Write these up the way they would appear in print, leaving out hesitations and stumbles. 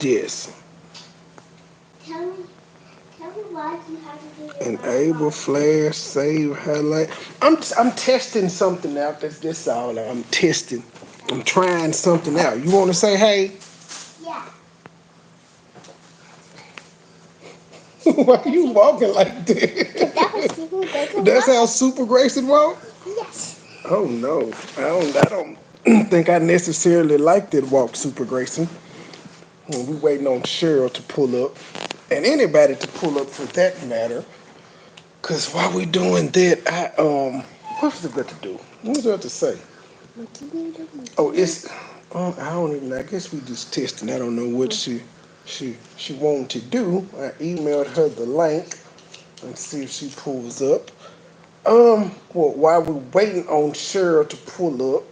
this. Tell me, tell me why you have to do your Enable flash, save, highlight. I'm testing something out. That's all. I'm testing. I'm trying something out. You want to say hey? Yeah. Why are you walking like Because that was that? super Grayson That's how walk. Super Grayson walk? Yes. Oh no, I don't think I necessarily like that walk, Super Grayson. When we waiting on Cheryl to pull up, and anybody to pull up for that matter. Cause while we doing that, what was I about to do? What was I about to say? Oh, it's I don't even. I guess we just testing. I don't know what she wanted to do. I emailed her the link and see if she pulls up. Well, while we're waiting on Cheryl to pull up,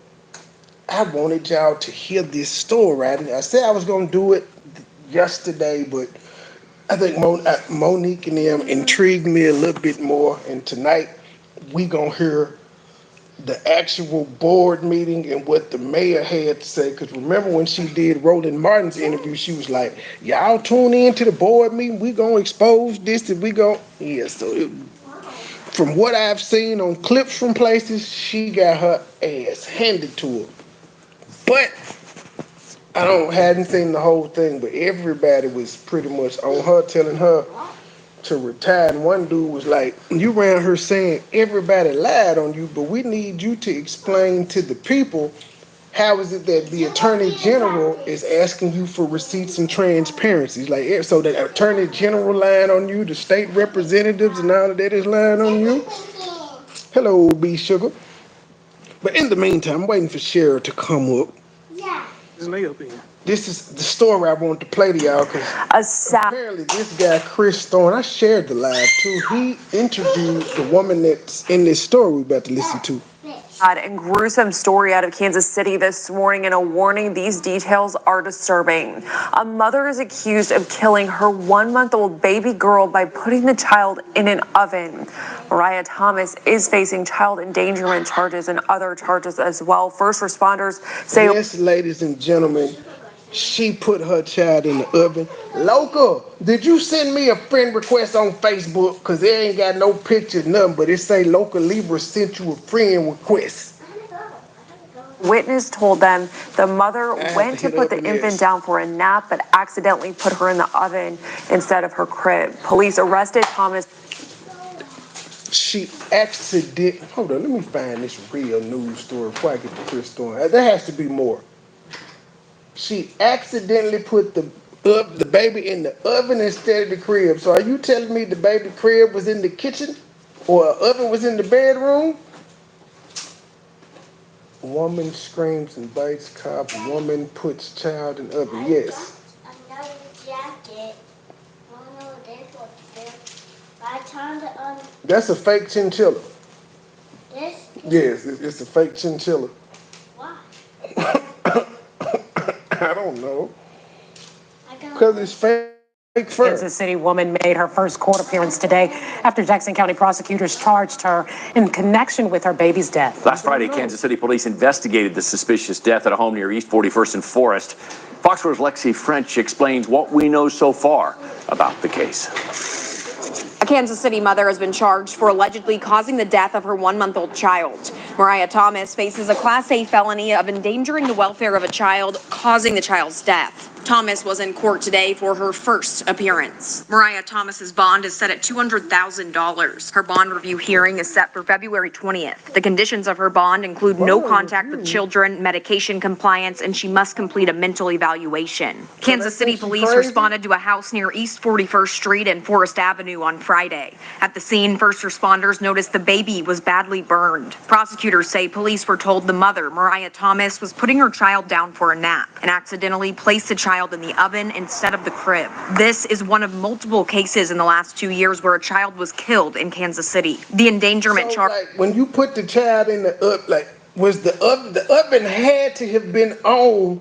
I wanted y'all to hear this story. I said I was gonna do it yesterday, but I think Monique and them intrigued me a little bit more. And tonight we gonna hear the actual board meeting and what the mayor had to say. Because remember when she did Roland Martin's interview, she was like, "Y'all tune in to the board meeting. We gonna expose this and we gonna yeah." From what I've seen on clips from places, she got her ass handed to her. But I don't hadn't seen the whole thing, but everybody was pretty much on her, telling her to retire. And one dude was like, "You ran her saying everybody lied on you, but we need you to explain to the people how is it that the attorney general is asking you for receipts and transparencies? Like, so the attorney general lying on you, the state representatives and all of that is lying on you." Hello, B Sugar. But in the meantime, I'm waiting for Cheryl to come up. Yeah. This is the story I wanted to play to y'all because apparently this guy Chris Thorne, I shared the live too. He interviewed the woman that's in this story we're about to listen to. And gruesome story out of Kansas City this morning, and a warning: these details are disturbing. A mother is accused of killing her 1-month-old baby girl by putting the child in an oven. Mariah Thomas is facing child endangerment charges and other charges as well. First responders say, yes, ladies and gentlemen, she put her child in the oven. Loca, did you send me a friend request on Facebook? Cause it ain't got no picture, nothing, but it say Loca Libra sent you a friend request. witness told them the mother I have to went to hit put up the and infant ask. down for a nap, but accidentally put her in the oven instead of her crib. Police arrested Thomas. She accident. Hold on, let me find this real news story before I get to Chris Thorne. There has to be more. She accidentally put the baby in the oven instead of the crib. So are you telling me the baby crib was in the kitchen, or oven was in the bedroom? Woman screams and bites cop. Woman puts child in oven. Yes. Another jacket. I don't know what they put there. I turned it on That's a fake chinchilla. this. Yes, it's a fake chinchilla. Why? I don't know. I don't Because know. it's fake fur. Kansas City woman made her first court appearance today after Jackson County prosecutors charged her in connection with her baby's death. Last Friday, Kansas City police investigated the suspicious death at a home near East 41st and Forest. Fox 4's Lexi French explains what we know so far about the case. A Kansas City mother has been charged for allegedly causing the death of her 1-month-old child. Mariah Thomas faces a Class A felony of endangering the welfare of a child, causing the child's death. Thomas was in court today for her first appearance. Mariah Thomas's bond is set at $200,000. Her bond review hearing is set for February 20th. The conditions of her bond include no contact with children, medication compliance, and she must complete a mental evaluation. Kansas City police responded to a house near East 41st Street and Forest Avenue on Friday. At the scene, first responders noticed the baby was badly burned. Prosecutors say police were told the mother, Mariah Thomas, was putting her child down for a nap and accidentally placed the child in the oven instead of the crib. This is one of multiple cases in the last 2 years where a child was killed in Kansas City. The endangerment charge. Like when you put the child in the oven, like was the oven had to have been on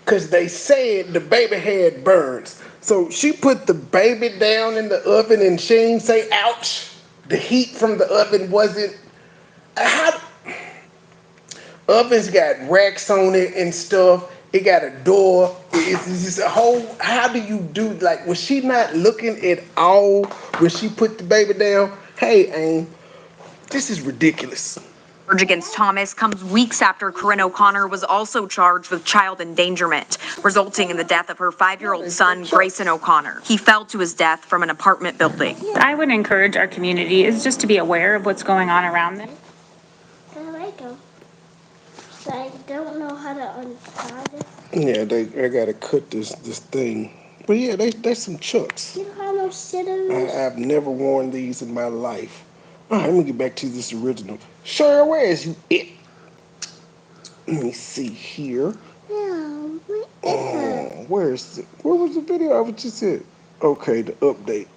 because they said the baby had burns. So she put the baby down in the oven and she didn't say ouch. The heat from the oven wasn't. How ovens got racks on it and stuff. It got a door. It's just a whole. How do you do? Like, was she not looking at all when she put the baby down? Hey, Aim, this is ridiculous. Charge against Thomas comes weeks after Corinne O'Connor was also charged with child endangerment, resulting in the death of her 5-year-old son, Grayson O'Connor. He fell to his death from an apartment building. I would encourage our community is just to be aware of what's going on around them. There I go. I don't know how to untie this. Yeah, I gotta cut this thing. But yeah, there's some chucks. You don't have no scissors. I've never worn these in my life. All right, let me get back to this original. Sure, where is you? It. Let me see here. Yeah, what is it? Where was the video? I was just at. Okay, the update.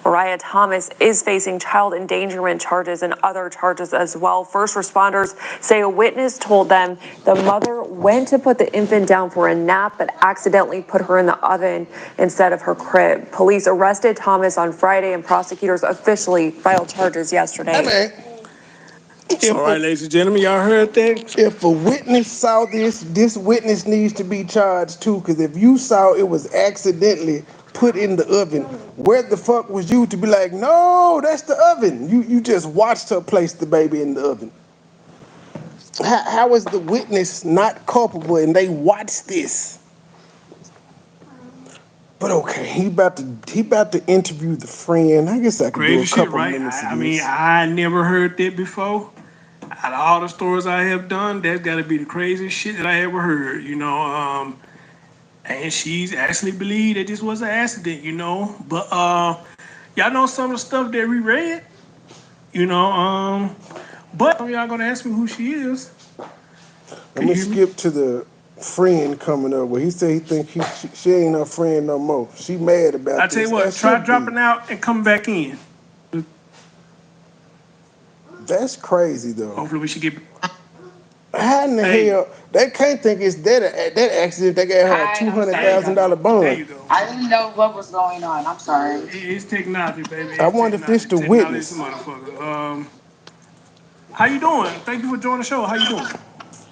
Mariah Thomas is facing child endangerment charges and other charges as well. First responders say a witness told them the mother went to put the infant down for a nap but accidentally put her in the oven instead of her crib. Police arrested Thomas on Friday and prosecutors officially filed charges yesterday. Hey, man. All right, ladies and gentlemen, y'all heard that? If a witness saw this witness needs to be charged too, because if you saw it was accidentally put in the oven, where the fuck was you to be like, no, that's the oven? You just watched her place the baby in the oven. How is the witness not culpable and they watched this? But okay, he about to interview the friend. I guess I can do a Crazy couple shit, right? minutes of I this. mean, I never heard that before. Out of all the stories I have done, that's got to be the craziest shit that I ever heard, you know. And she's actually believed that this was an accident, you know. But y'all know some of the stuff that we read, you know. But y'all gonna ask me who she is. Let me skip to the friend coming up where he said he think she ain't her friend no more. She mad about I this. tell you what, try dropping out and coming back in. That's crazy though. Hopefully we should get. How in the hell they can't think it's that accident? They got her a $200,000 bond. There you go. I didn't know what was going on. I'm sorry. It's technology, baby. It's I wonder if this the witness. Motherfucker. How you doing? Thank you for joining the show. How you doing?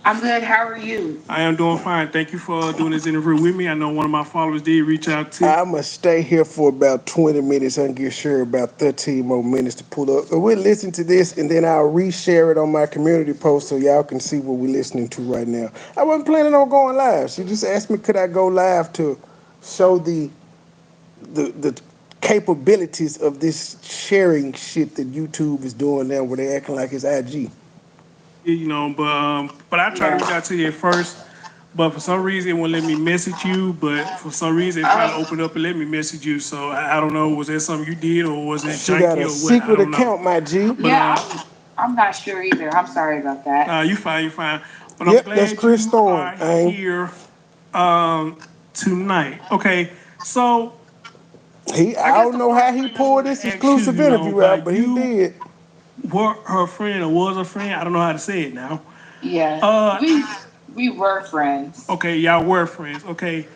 I'm good. How are you? I am doing fine. Thank you for doing this interview with me. I know one of my followers did reach out to. I must stay here for about 20 minutes and get sure about 13 more minutes to pull up. So we'll listen to this and then I'll reshare it on my community post so y'all can see what we're listening to right now. I wasn't planning on going live. She just asked me could I go live to show the capabilities of this sharing shit that YouTube is doing now where they acting like it's IG. You know, but I tried to reach out to you at first, but for some reason it won't let me message you. But for some reason it tried to open up and let me message you. So I don't know, was that something you did or was it janky got a or what? secret account, my G. But, I'm not sure either. I'm sorry about that. You fine. But Yep, I'm glad that's Chris you Thorne, are here tonight. Okay, so I don't know how he pulled this exclusive interview out, but he did. Were her friend or was her friend? I don't know how to say it now. Yeah. We were friends. Okay, y'all were friends. Okay.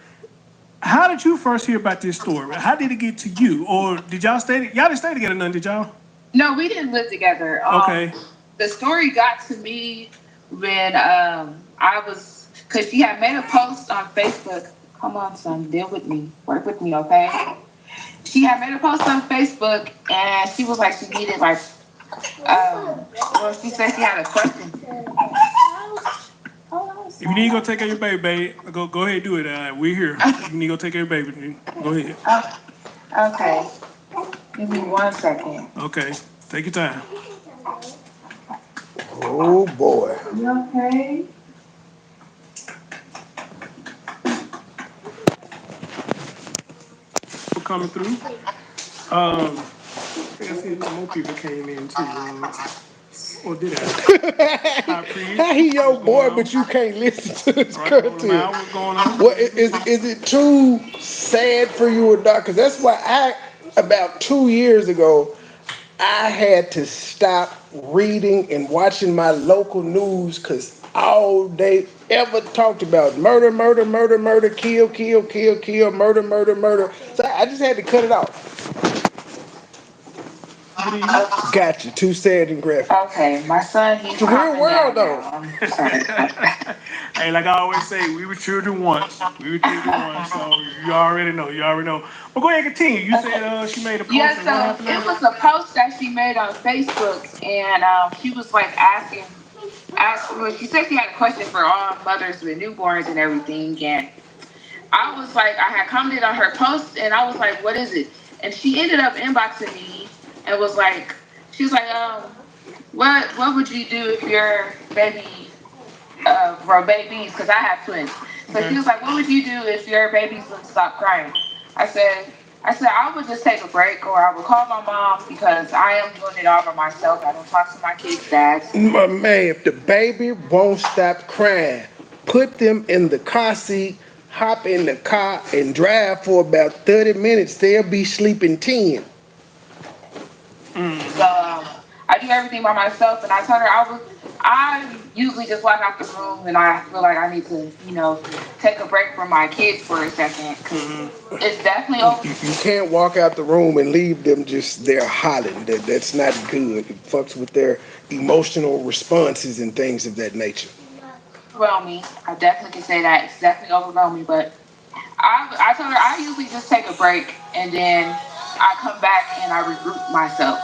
How did you first hear about this story? How did it get to you? Or did y'all didn't stay together none, did y'all? No, we didn't live together. Okay. The story got to me when because she had made a post on Facebook. Come on, son, deal with me. Work with me, okay? She had made a post on Facebook and she was like, she needed she said she had a question. If you need to go take care of your baby, go ahead and do it. We're here. If you need to go take care of your baby, go ahead. Okay. Give me 1 second. Okay. Take your time. Oh boy. You okay? For coming through. I think I see more people came in too. Or did I? How he your boy, but you can't listen to this content? What's going on? What is it too sad for you or not? Because that's why about 2 years ago, I had to stop reading and watching my local news because all they ever talked about murder, kill, murder. So I just had to cut it off. Got you. Too sad and graphic. Okay, my son, he's It's a weird calming world, down though. now. I'm sorry. Hey, like I always say, we were children once. We were children once, so you already know. You already know. But go ahead and continue. You said she made a post Yeah, and what so happened it now? was a post that she made on Facebook, and she was like well, she said she had a question for all mothers with newborns and everything, and I was like, I had commented on her post, and I was like, what is it? And she ended up inboxing me and was like, she was like, what would you do if your baby, or babies, because I have twins. So she Okay. was like, what would you do if your babies wouldn't stop crying? I said, I would just take a break, or I would call my mom because I am doing it all by myself. I don't talk to my kids' dads. My man, if the baby won't stop crying, put them in the car seat, hop in the car, and drive for about 30 minutes. They'll be sleeping 10. So I do everything by myself, and I told her I usually just walk out the room, and I feel like I need to, take a break from my kids for a second, because it's definitely over. You can't walk out the room and leave them just there hollering. That's not good. It fucks with their emotional responses and things of that nature. Overwhelm me. I definitely can say that it's definitely overwhelmed me, but I told her I usually just take a break, and then I come back and I regroup myself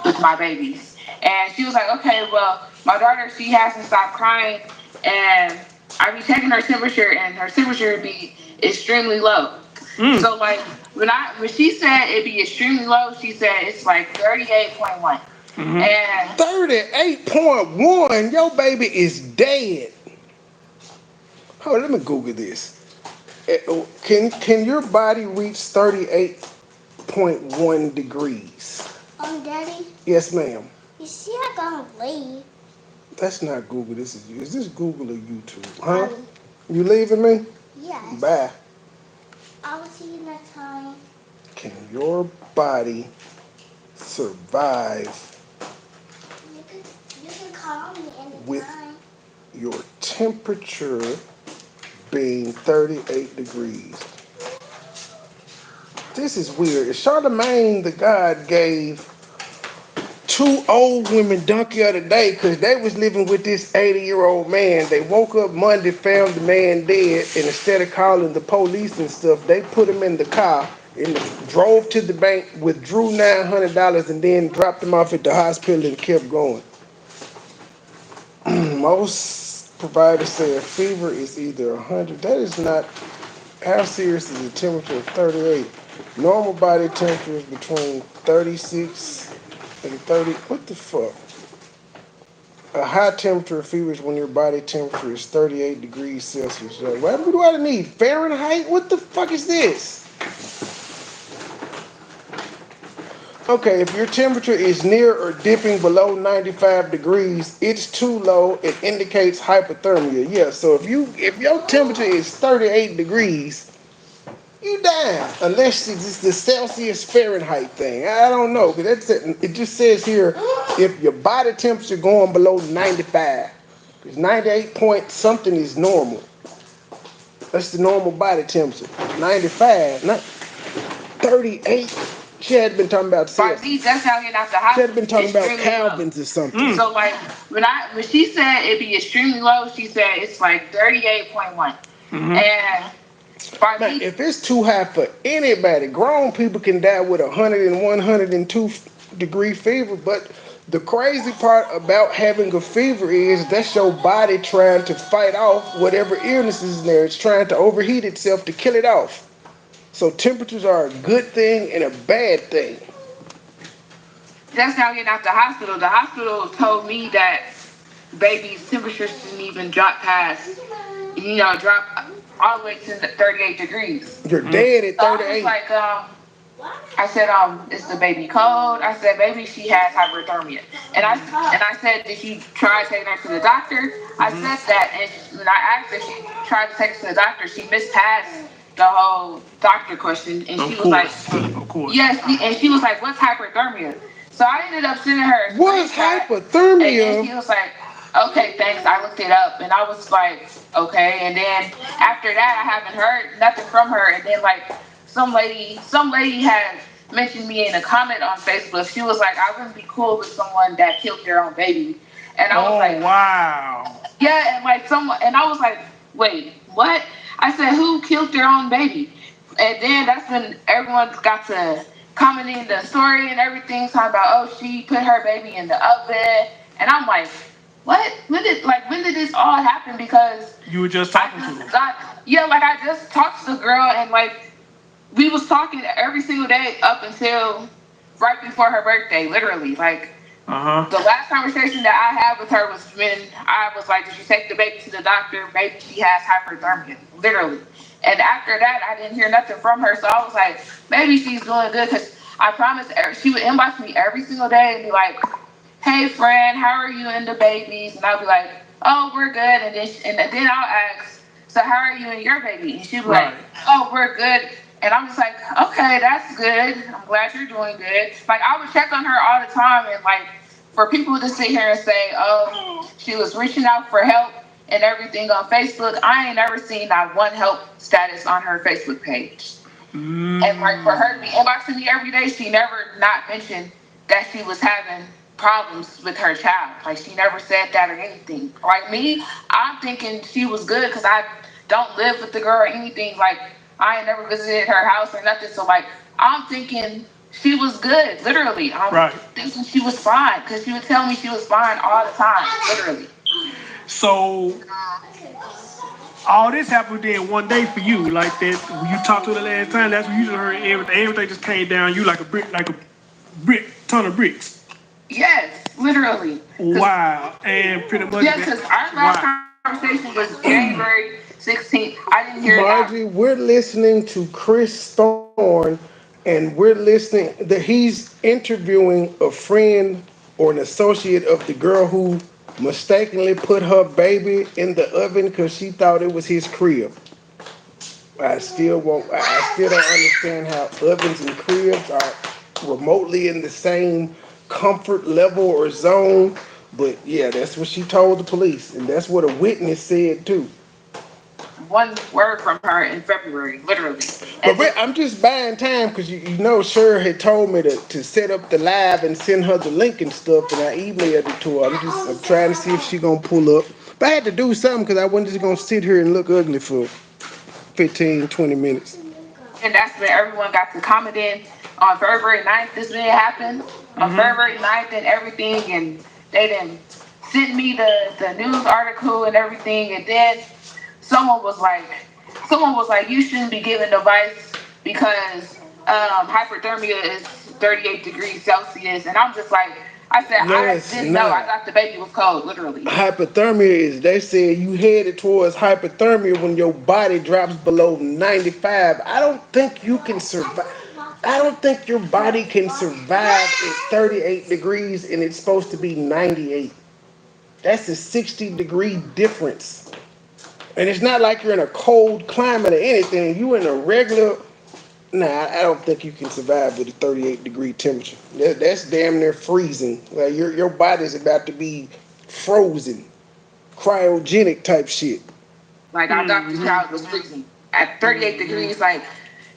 with my babies. And she was like, okay, well, my daughter, she hasn't stopped crying, and I be checking her temperature, and her temperature be extremely low. So like when she said it'd be extremely low, she said it's like 38.1. And 38.1, your baby is dead. Hold on, let me Google this. Can your body reach 38.1 degrees? Daddy, Yes, ma'am. you see I gonna leave. That's not Google. Is this Google or YouTube? Huh? You leaving me? Yes. Bye. I'll see you next time. Can your body survive You can, you can call me with anytime. your temperature being 38 degrees? This is weird. Charlemagne the God gave two old women donkey of the day because they was living with this 80-year-old man. They woke up Monday, found the man dead, and instead of calling the police and stuff, they put him in the car and drove to the bank, withdrew $900, and then dropped him off at the hospital and kept going. Most providers say a fever is either 100. That is not. How serious is the temperature of 38? Normal body temperature is between 36 and 30. What the fuck? A high temperature of fever is when your body temperature is 38 degrees Celsius. What do I need? Fahrenheit? What the fuck is this? Okay, if your temperature is near or dipping below 95 degrees, it's too low. It indicates hypothermia. Yeah, so if your temperature is 38 degrees, you down. Unless it's the Celsius Fahrenheit thing. I don't know, because it just says here if your body temperature going below 95. Because 98 point something is normal. That's the normal body temperature. 95, not 38. She had been talking about by Celsius. me just now getting out the She had hospital, been talking about extremely low. Calvins or something. So like when she said it'd be extremely low, she said it's like 38.1. And by Man, me, if it's too high for anybody, grown people can die with 101, 102 degree fever. But the crazy part about having a fever is that's your body trying to fight off whatever illness is in there. It's trying to overheat itself to kill it off. So temperatures are a good thing and a bad thing. just now getting out the hospital told me that baby's temperatures didn't even drop past, drop all the way to 38 degrees. You're dead at So I was 38. like, I said, is the baby cold? I said, baby, she has hyperthermia. And I said, did you try taking her to the doctor? I said that, and when I asked her, she tried to take her to the doctor. She missed past the whole doctor question, and she was like, Of course. yes, and she was like, what's hyperthermia? So I ended up sending her a What's screenshot, and then hypothermia? she was like, okay, thanks. I looked it up, and I was like, okay. And then after that, I haven't heard nothing from her. And then like some lady had mentioned me in a comment on Facebook. She was like, I wouldn't be cool with someone that killed their own baby. And I was like, wow. yeah, and like someone, and I was like, wait, what? I said, who killed their own baby? And then that's when everyone got to commenting the story and everything, talking about, oh, she put her baby in the oven. And I'm like, what? When did this all happen? Because You were just talking to her. I just talked to the girl, and like we was talking every single day up until right before her birthday, literally. Like the last conversation that I had with her was when I was like, did you take the baby to the doctor? Maybe she has hyperthermia, literally. And after that, I didn't hear nothing from her. So I was like, maybe she's doing good, because I promised her, she would inbox me every single day and be like, hey friend, how are you and the babies? And I'll be like, oh, we're good. And then I'll ask, so how are you and your baby? And she'll be like, oh, we're good. And I'm just like, okay, that's good. I'm glad you're doing good. Like, I would check on her all the time. And like, for people to sit here and say, oh, she was reaching out for help and everything on Facebook, I ain't never seen that one help status on her Facebook page. And like, for her to be inboxing me every day, she never not mentioned that she was having problems with her child. Like, she never said that or anything. Like me, I'm thinking she was good because I don't live with the girl or anything. Like, I ain't never visited her house or nothing. So like, I'm thinking she was good, literally. I'm thinking she was fine, because she would tell me she was fine all the time, literally. So all this happened then one day for you, like that. When you talked to her the last time, that's when you just heard everything. Everything just came down you like a brick, ton of bricks. Yes, literally. Wow, and pretty much. Yeah, because our last conversation was January 16th. I didn't hear Margie, we're listening to Chris Thorne, and we're listening that he's interviewing a friend or an associate of the girl who mistakenly put her baby in the oven because she thought it was his crib. I still don't understand how ovens and cribs are remotely in the same comfort level or zone. But yeah, that's what she told the police, and that's what a witness said too. one word from her in February, literally. But And then, I'm just buying time because you know Sher had told me to set up the live and send her the link and stuff, and I emailed it to her. I'm trying to see if she gonna pull up. But I had to do something because I wasn't just gonna sit here and look ugly for 15, 20 minutes. and that's when everyone got to comment in on February 9th. This when it happened on February 9th and everything, and they then sent me the news article and everything, and then someone was like, you shouldn't be giving advice because hyperthermia is 38 degrees Celsius, and I'm just like, I said, No, I it's didn't know. I not. thought the baby was cold, literally. Hypothermia is, they said you headed towards hypothermia when your body drops below 95. I don't think you can survive. I don't think your body can survive at 38 degrees and it's supposed to be 98. That's a 60-degree difference. And it's not like you're in a cold climate or anything. You in a regular. Nah, I don't think you can survive with a 38-degree temperature. That's damn near freezing. Like your body's about to be frozen, cryogenic type shit. Like, our doctor's child was freezing at 38 degrees. Like,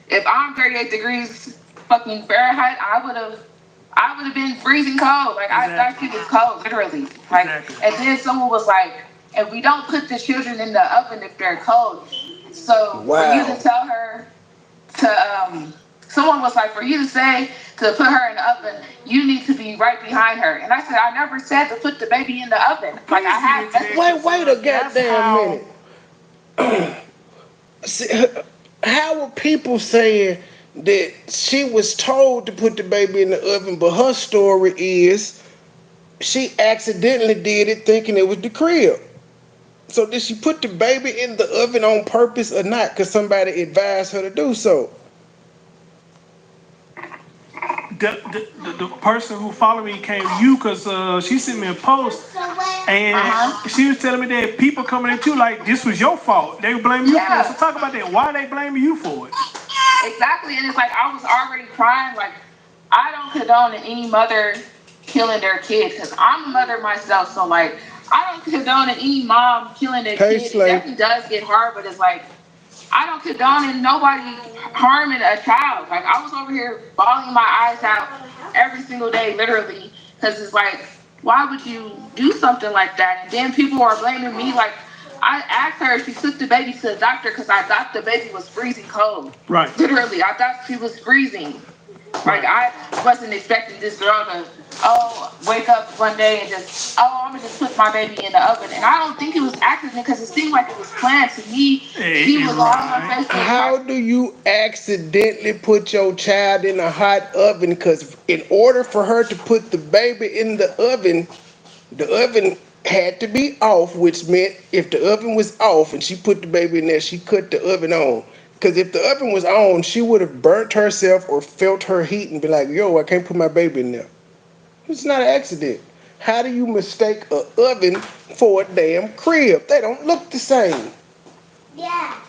if I'm 38 degrees fucking Fahrenheit, I would have been freezing cold. Like, I thought she was cold, literally. Like, and then someone was like, and we don't put the children in the oven if they're cold. So for you to Wow. tell her someone was like, for you to say to put her in the oven, you need to be right behind her. And I said, I never said to put the baby in the oven. Like, I have. Wait a goddamn minute. See, how are people saying that she was told to put the baby in the oven, but her story is she accidentally did it thinking it was the crib? So did she put the baby in the oven on purpose or not? Because somebody advised her to do so. The person who followed me came to you because she sent me a post and she was telling me that people coming at you like this was your fault. They were blaming you for it. So talk about that. Why are they blaming you for it? Exactly. And it's like, I was already crying. Like, I don't condone any mother killing their kid, because I'm a mother myself. So like, I don't condone any mom killing their Hey, kid. It Slay. definitely does get hard, but it's like, I don't condone it. Nobody harming a child. Like I was over here bawling my eyes out every single day, literally, because it's like, why would you do something like that? And then people are blaming me. Like I asked her if she took the baby to the doctor because I thought the baby was freezing cold. Right. Literally, I thought she was freezing. Like I wasn't expecting this girl to wake up one day and just I'm gonna just put my baby in the oven. And I don't think it was accident because it seemed like it was planned to me. She was on her Facebook. How do you accidentally put your child in a hot oven? Because in order for her to put the baby in the oven had to be off, which meant if the oven was off and she put the baby in there, she cut the oven on. Because if the oven was on, she would have burnt herself or felt her heat and be like, yo, I can't put my baby in there. It's not an accident. How do you mistake an oven for a damn crib? They don't look the same. Yeah.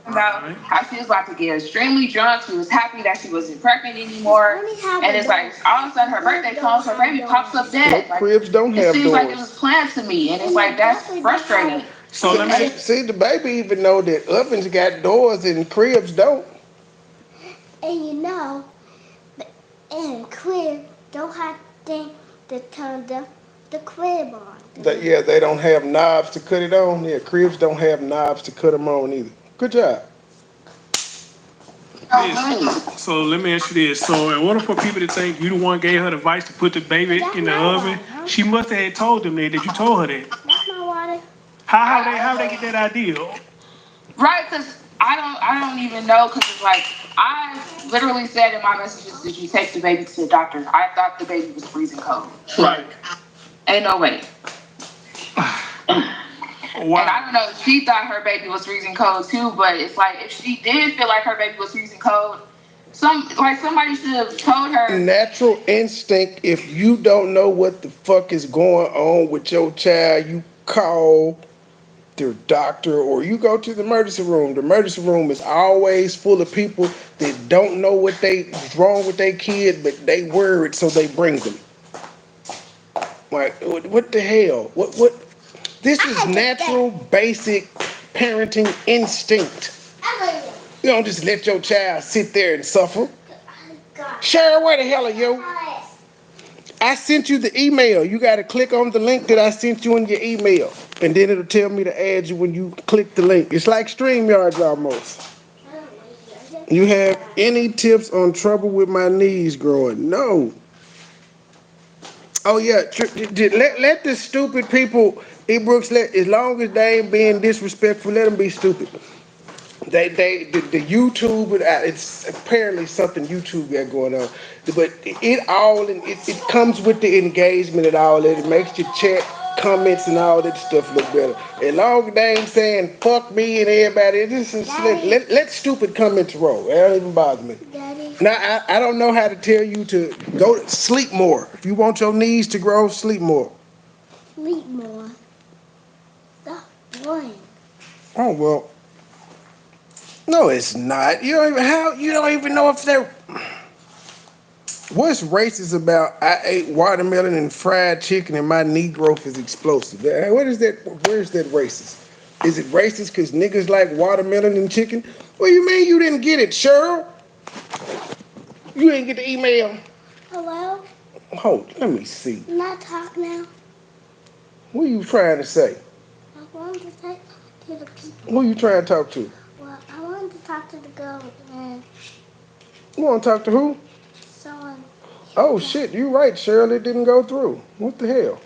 About how she was about to get extremely drunk. She was happy that she wasn't pregnant anymore. And it's like all of a sudden her birthday comes, her baby pops up dead. Nope, cribs don't have it seems doors. like it was planned to me. And it's like that's frustrating. So let me see the baby even know that ovens got doors and cribs don't. And you know, and crib don't have thing to turn the crib on. Yeah, they don't have knobs to cut it on. Yeah, cribs don't have knobs to cut them on either. Good job. So let me ask you this. So in order for people to think you the one gave her the advice to put the baby in the oven, she must have told them that you told her that. That's my water. How they get that idea? Right, because I don't even know because it's like I literally said in my messages, did you take the baby to the doctor? I thought the baby was freezing cold. Right. Ain't no way. Wow. And I don't know if she thought her baby was freezing cold too, but it's like if she did feel like her baby was freezing cold, somebody should have told her. Natural instinct, if you don't know what the fuck is going on with your child, you call the doctor or you go to the emergency room. The emergency room is always full of people that don't know what's wrong with their kid, but they worried, so they bring them. Like, what the hell? What? This is natural, basic parenting instinct. You don't just let your child sit there and suffer. Cheryl, where the hell are you? I sent you the email. You got to click on the link that I sent you in your email. And then it'll tell me to add you when you click the link. It's like StreamYards almost. You have any tips on trouble with my knees growing? No. Oh, yeah. Let the stupid people, Brooks, as long as they ain't being disrespectful, let them be stupid. The YouTube, it's apparently something YouTube got going on, but it comes with the engagement and all that. It makes your chat comments and all that stuff look better. As long as they ain't saying fuck me and everybody, let stupid comments roll. That don't even bother me. Daddy. Now I don't know how to tell you to go to sleep more. If you want your knees to grow, sleep more. Sleep more. Stop boring. Oh well. No, it's not. You don't even know if they're. What's racist about I ate watermelon and fried chicken and my knee growth is explosive? What is that? Where's that racist? Is it racist because niggas like watermelon and chicken? What do you mean you didn't get it, Cheryl? You didn't get the email? Hello? Hold, let me see. Not talk now. What are you trying to say? I wanted to talk to the people. Who you trying to talk to? Well, I wanted to talk to the girl and You want to talk to who? someone. Oh shit, you right, Cheryl. It didn't go through. What the hell?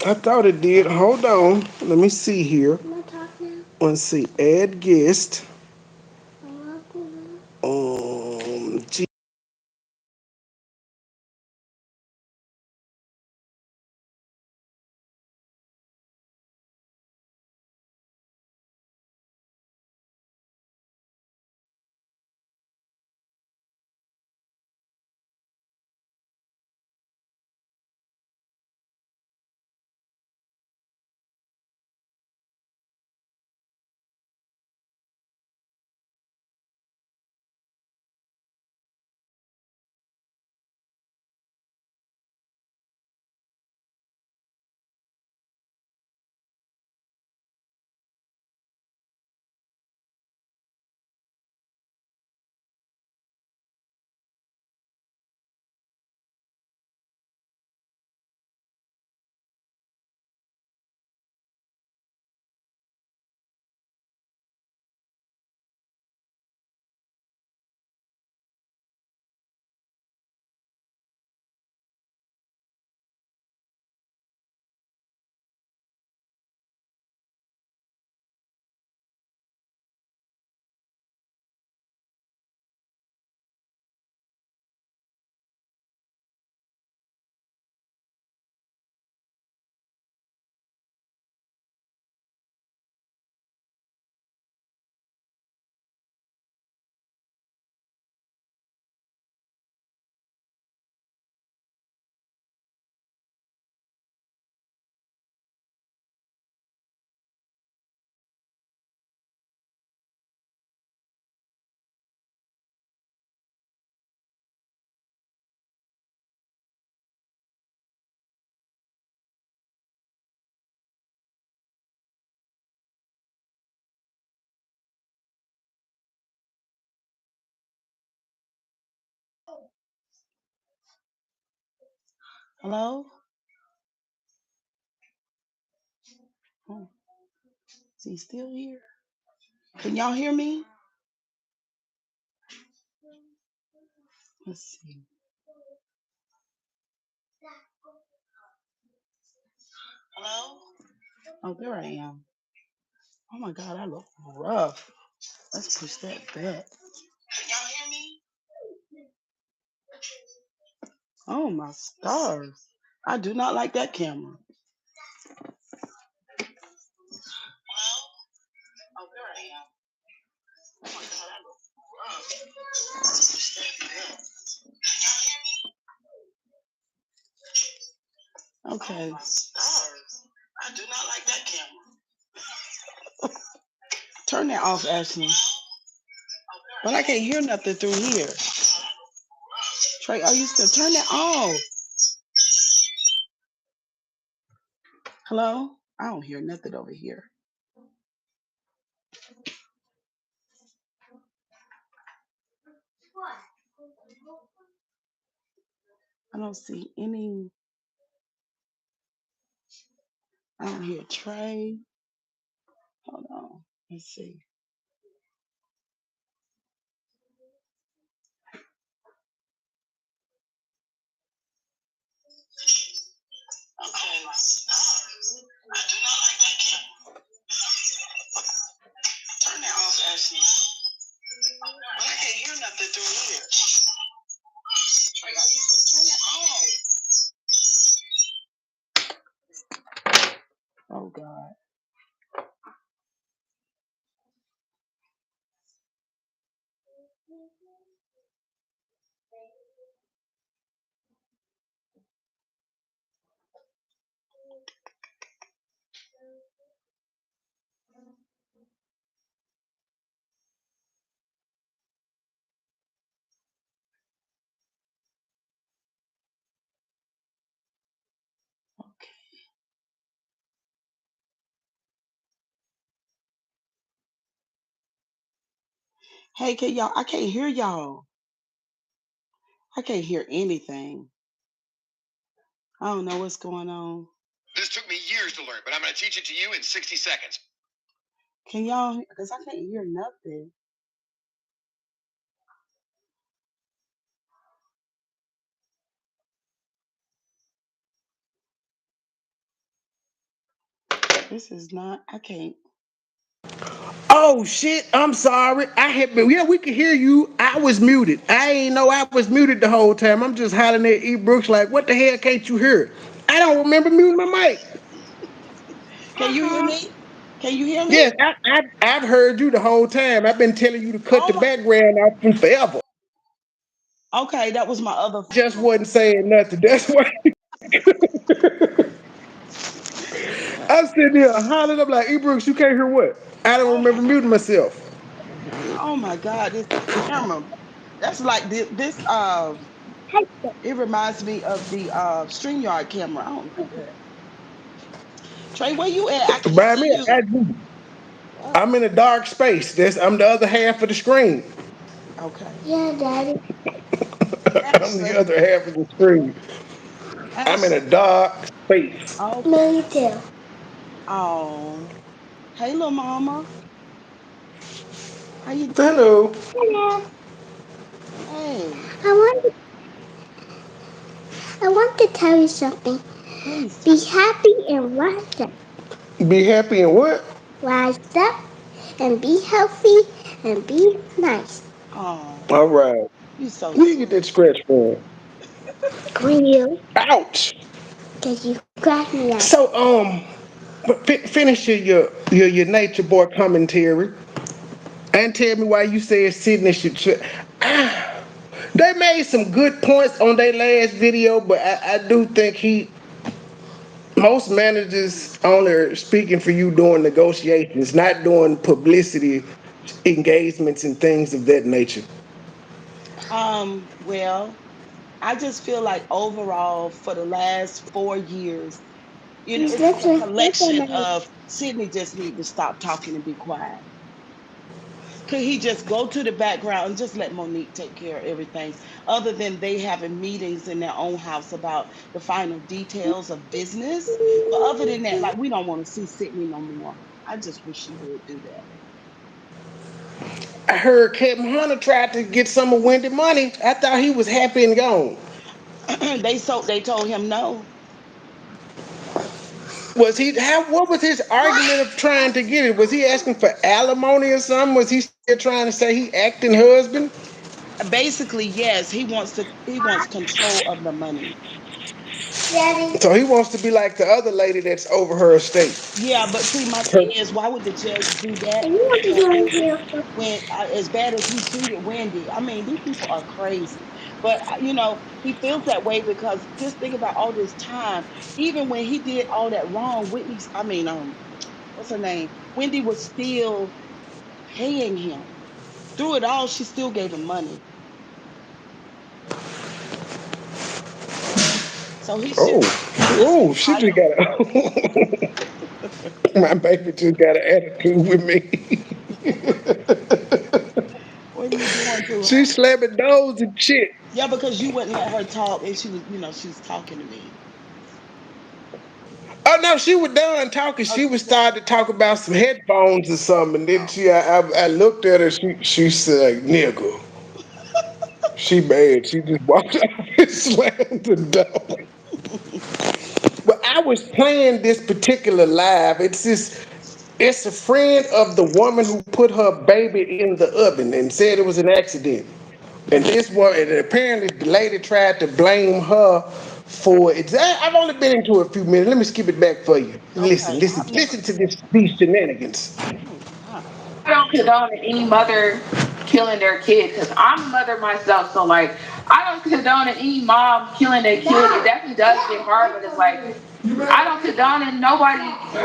I thought it did. Hold on. Let me see here. Not talk now. Let's see. Add guest. Hello? Hello? Oh, is he still here? Can y'all hear me? Let's see. Hello? Oh, there I am. Oh my God, I look rough. Let's push that back. Can y'all hear me? Oh my stars. I do not like that camera. Oh, there I am. Oh my God, I look rough. Let's push that back. Okay. Oh my stars. I do not like that camera. Turn that off, Ashley. But I can't hear nothing through here. Trey, are you still turn it off? Hello? I don't hear nothing over here. I don't see any. I don't hear Trey. Hold on. Let's see. Okay. I do not like that camera. Turn that off, Ashley. But I can't hear nothing through here. Trey, are you still turn it off? Oh God. Okay. Hey, can y'all? I can't hear y'all. I can't hear anything. I don't know what's going on. This took me years to learn, but I'm going to teach it to you in 60 seconds. Can y'all? Because I can't hear nothing. This is not. I can't. Oh shit, I'm sorry. I had been, yeah, we could hear you. I was muted. I ain't know I was muted the whole time. I'm just hollering at E. Brooks like, what the hell can't you hear? I don't remember muting my mic. Can you hear me? Can you hear me? Yes, I've heard you the whole time. I've been telling you to cut the Oh background out from forever. my. Okay, that was my other Just phone. wasn't saying nothing. That's why I'm sitting there hollering up like, E. Brooks, you can't hear what? I don't Oh remember my. muting myself. Oh my God, this camera. That's like this. It reminds me of the StreamYard camera. I don't like that. Trey, where you at? I can't By see me, you. I'm in a dark space. I'm the other half of the screen. Okay. Yeah, Daddy. I'm the Ashley. other half of the screen. I'm in a Ashley. dark space. Me Okay. too. Oh. Hey, little mama. How you doing? Hello. Hello. Hey. I want to, I want to tell you something. Please Be tell me. happy and rise up. Be happy and what? Rise up and be healthy and be nice. Oh, All right. you so Where you get that sweet. scratch from? Grill, Ouch. because you crack me up. So but finish your nature boy commentary and tell me why you said Sydney should. They made some good points on their last video, but I do think most managers only are speaking for you doing negotiations, not doing publicity engagements and things of that nature. Well, I just feel like overall for the last 4 years, He's it's a looking collection at me. of Sydney just need to stop talking and be quiet. Could he just go to the background and just let Monique take care of everything, other than they having meetings in their own house about the final details of business? But other than that, like, we don't want to see Sydney no more. I just wish she would do I heard Kevin Hunter tried to get some of Wendy money. I thought he was happy and gone. that. They told him no. Was he? How? What was his argument of trying to get it? Was he asking for alimony or something? Was he still trying to say he acting husband? Basically, yes, he wants control of the money. Daddy. So he wants to be like the other lady that's over her estate. Yeah, but see, my Her, thing is, why would the judge do that And you want to when go in here for when as bad as he treated Wendy? I mean, these people are crazy. But he feels that way because just think about all this time. Even when he did all that wrong, what's her name? Wendy was still paying him. Through it all, she still gave him money. So oh, he's just oh, she just entitled. got a. My baby just got an attitude with me. What are you doing to She her? slamming doors and shit. Yeah, because you wouldn't let her talk, and she was talking to me. Oh no, she was done talking. Oh, She was she's done. starting to talk about some headphones or something. And then I looked at her. She said, "Nigga." She bad. She just walked out and slammed the door. But I was playing this particular live. It's a friend of the woman who put her baby in the oven and said it was an accident. And this one, and apparently the lady tried to blame her for it. I've only been into it a few minutes. Let me skip it back for you. Listen, Okay, listen, I've never. listen to these shenanigans. Oh God. I don't condone any mother killing their kid because I'm a mother myself. So like, I don't condone any mom killing their kid. It definitely does get hard, but it's like I don't condone nobody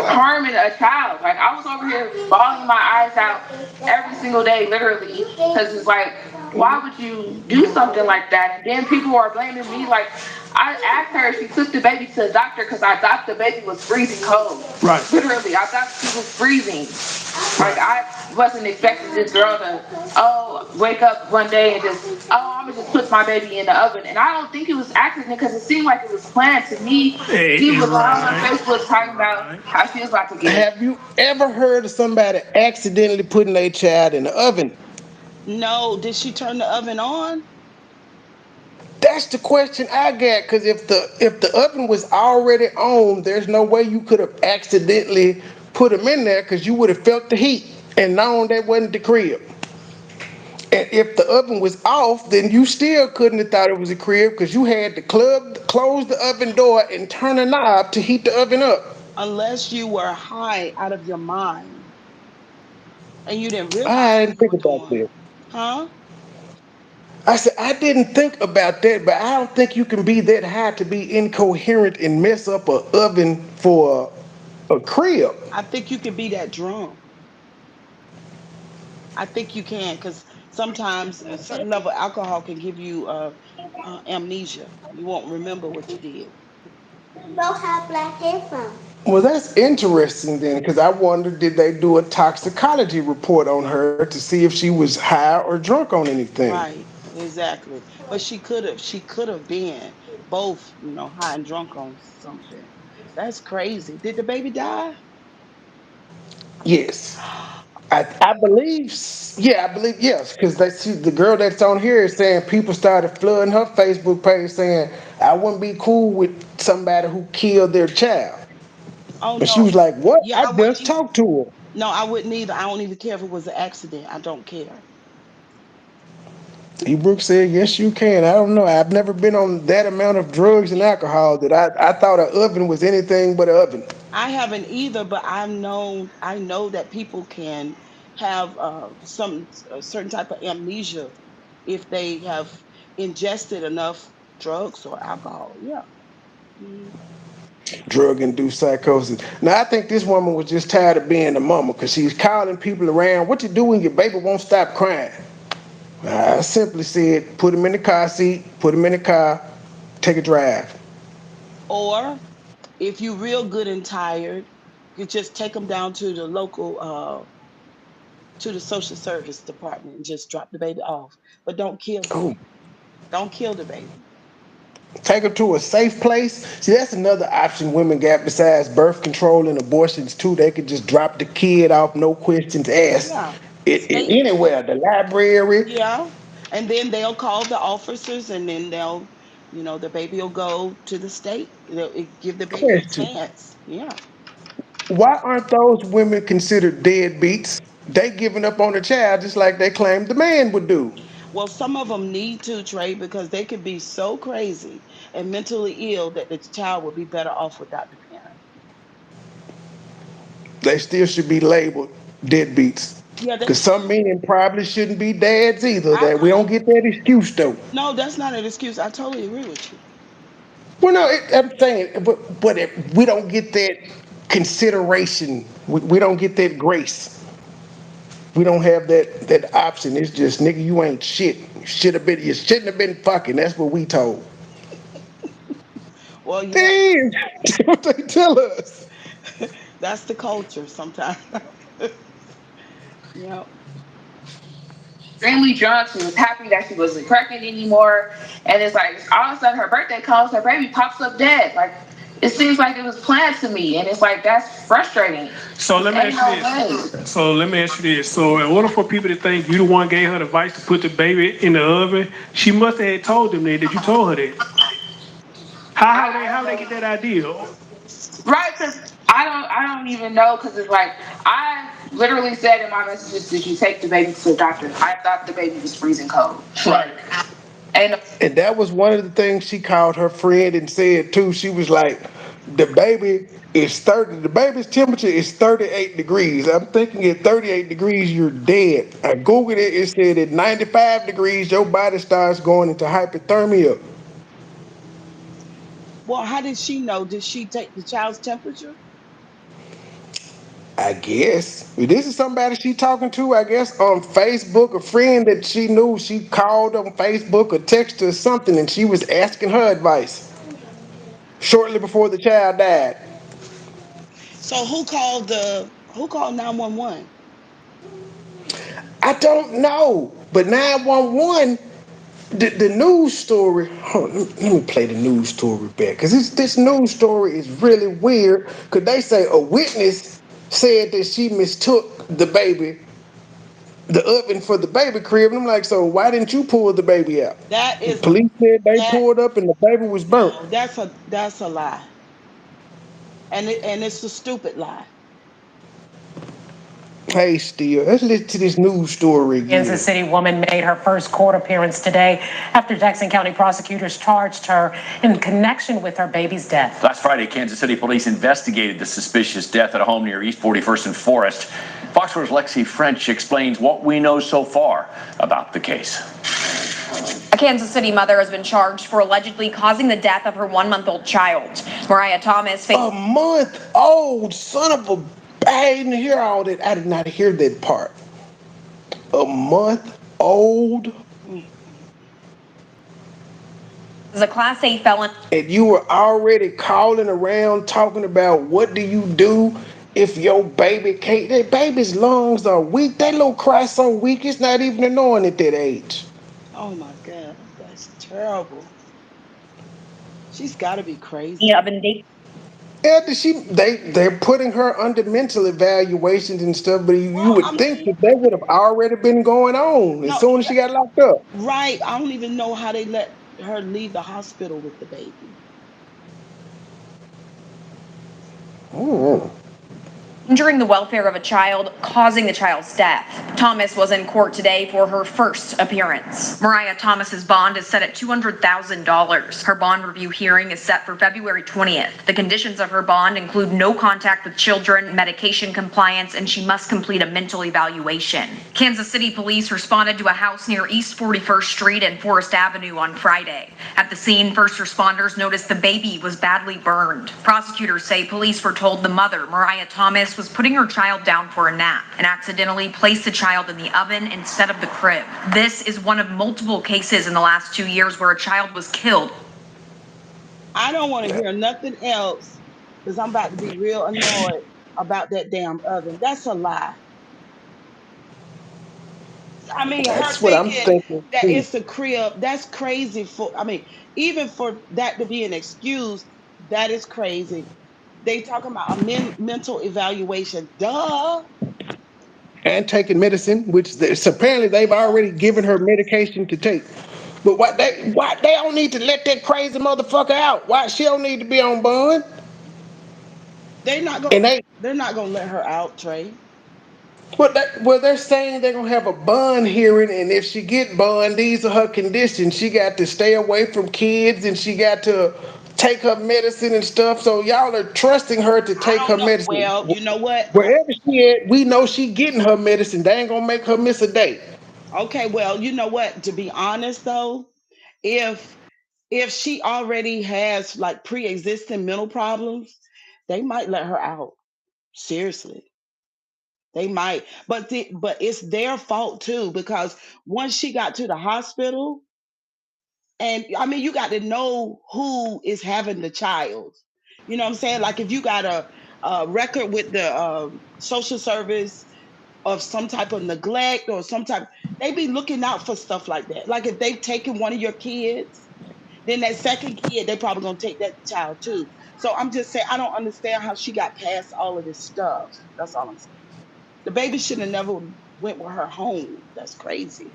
harming a child. Like I was over here bawling my eyes out every single day, literally, because it's like, why would you do something like that? And then people are blaming me. Like I asked her if she took the baby to the doctor because I thought the baby was freezing cold. Right. Literally, I thought she was freezing. Like Right. I wasn't expecting this girl to wake up one day and just I'm gonna just put my baby in the oven. And I don't think it was accident because it seemed like it was planned to me. She was on her Right. Facebook talking about Right. how she was about to get. Have you ever heard of somebody accidentally putting their child in the oven? No, did she turn the oven on? That's the question I got. Because if the oven was already on, there's no way you could have accidentally put them in there because you would have felt the heat and known that wasn't the crib. And if the oven was off, then you still couldn't have thought it was a crib because you had to close the oven door and turn a knob to heat the oven up. Unless you were high out of your mind and you didn't realize I what didn't you think were about doing. that. Huh? I said I didn't think about that, but I don't think you can be that high to be incoherent and mess up a oven for a crib. I think you could be that drunk. I think you can, because sometimes a certain level of alcohol can give you amnesia. You won't remember what you did. don't have black hair from. Well, that's interesting then, because I wondered did they do a toxicology report on her to see if she was high or drunk on anything? Right, exactly. But she could have been both, high and drunk on something. That's crazy. Did the baby die? Yes. I believe, yeah, I believe yes, because they see the girl that's on here is saying people started flooding her Facebook page saying I wouldn't be cool with somebody who killed their child, Oh and she no. was like, "What? Yeah, I I wouldn't just either. talked to her." No, I wouldn't either. I don't even care if it was an accident. I don't care. E. Brooks said, "Yes, you can." I don't know. I've never been on that amount of drugs and alcohol that I thought an oven was anything but an oven. I haven't either, but I know that people can have some a certain type of amnesia if they have ingested enough drugs or alcohol. Yeah. Mhm. Drug induced psychosis. Now, I think this woman was just tired of being a mama because she's calling people around. What you do when your baby won't stop crying? I simply said, put him in the car seat, put him in the car, take a drive. Or if you're real good and tired, you just take them down to the local to the social service department and just drop the baby off. But don't kill the Oh, baby. Don't kill the baby. take her to a safe place. See, that's another option women got besides birth control and abortions too. They could just drop the kid off, no questions asked. Yeah. It State. anywhere, the library. Yeah. And then they'll call the officers and then the baby will go to the state. Give the baby a Question: chance. Yeah. why aren't those women considered deadbeats? They giving up on the child just like they claimed the man would do. Well, some of them need to, Trey, because they could be so crazy and mentally ill that the child would be better off without the parent. They still should be labeled deadbeats. Yeah, they Because some should. men probably shouldn't be dads either. I, That we don't get that excuse though. no, that's not an excuse. I totally agree with you. Well, no, I'm saying, but we don't get that consideration. We don't get that grace. We don't have that option. It's just nigga, you ain't shit. You shouldn't have been fucking. That's what we told. Well, yeah, Damn, that's what they tell us. that's the culture sometimes. Yeah. Extremely drunk. She was happy that she wasn't pregnant anymore. And it's like all of a sudden her birthday comes, her baby pops up dead. Like it seems like it was planned to me. And it's like that's frustrating. So let me Ain't no ask you way. this. So let me ask you this. So in order for people to think you the one gave her the advice to put the baby in the oven, she must have told them that you told her that. How they get that idea? Right, because I don't even know because it's like I literally said in my messages, did you take the baby to the doctor? I thought the baby was freezing cold. Right. And And that was one of the things she called her friend and said too. She was like, the baby is 30, the baby's temperature is 38 degrees. I'm thinking at 38 degrees, you're dead. I Googled it, it said at 95 degrees, your body starts going into hypothermia. Well, how did she know? Did she take the child's temperature? I guess. This is somebody she talking to, I guess, on Facebook, a friend that she knew. She called on Facebook or texted or something, and she was asking her advice shortly before the child died. So who called 911? I don't know. But 911, the news story, hold on, let me play the news story back. Because this news story is really weird. Because they say a witness said that she mistook the oven for the baby crib. And I'm like, so why didn't you pull the baby out? That The is a police said they that pulled up and the baby was burnt. no, that's a lie. And it's a stupid lie. Hey, still, let's listen to this news story Kansas again. City woman made her first court appearance today after Jackson County prosecutors charged her in connection with her baby's death. Last Friday, Kansas City police investigated the suspicious death at a home near East 41st and Forest. Fox 4's Lexi French explains what we know so far about the case. A Kansas City mother has been charged for allegedly causing the death of her 1-month-old child. Mariah Thomas A month old son of a. I didn't hear all that. I did not hear that part. A month old, is a Class A felon. and you were already calling around talking about what do you do if your baby can't. That baby's lungs are weak. That little cry so weak, it's not even annoying at that age. Oh my God, that's terrible. She's got to be crazy. Of indecent After they're putting her under mental evaluations and stuff, but you Well, I would think mean, that they would have already been going on as no, soon as she got locked up. right. I don't even know how they let her leave the hospital with the baby. Mm. endangering the welfare of a child, causing the child's death. Thomas was in court today for her first appearance. Mariah Thomas's bond is set at $200,000. Her bond review hearing is set for February 20th. The conditions of her bond include no contact with children, medication compliance, and she must complete a mental evaluation. Kansas City police responded to a house near East 41st Street and Forest Avenue on Friday. At the scene, first responders noticed the baby was badly burned. Prosecutors say police were told the mother, Mariah Thomas, was putting her child down for a nap and accidentally placed the child in the oven instead of the crib. This is one of multiple cases in the last 2 years where a child was killed. I don't want to hear nothing else because I'm about to be real annoyed about that damn oven. That's a lie. I mean, her That's what I'm thinking thinking that too. it's the crib, that's crazy for, I mean, even for that to be an excuse, that is crazy. They talking about a mental evaluation. Duh. And taking medicine, which apparently they've Yeah. already given her medication to take. But why they don't need to let that crazy motherfucker out? Why she don't need to be on bond? They not And gonna they're not gonna let her out, Trey. they're saying they're gonna have a bond hearing, and if she get bond, these are her conditions. She got to stay away from kids, and she got to take her medicine and stuff. So y'all are trusting her to I take don't her know. medicine. Well, you know what? Wherever she at, we know she getting her medicine. They ain't gonna make her miss a day. Okay, well, you know what? To be honest though, if if she already has like pre-existing mental problems, they might let her out. Seriously. They might. But it's their fault too because once she got to the hospital, and I mean you got to know who is having the child. You know what I'm saying? Like if you got a record with the social service of some type of neglect or some type, they be looking out for stuff like that. Like if they've taken one of your kids, then that second kid, they probably gonna take that child too. So I'm just saying, I don't understand how she got past all of this stuff. That's all I'm saying. The baby should have never went with her home. That's crazy.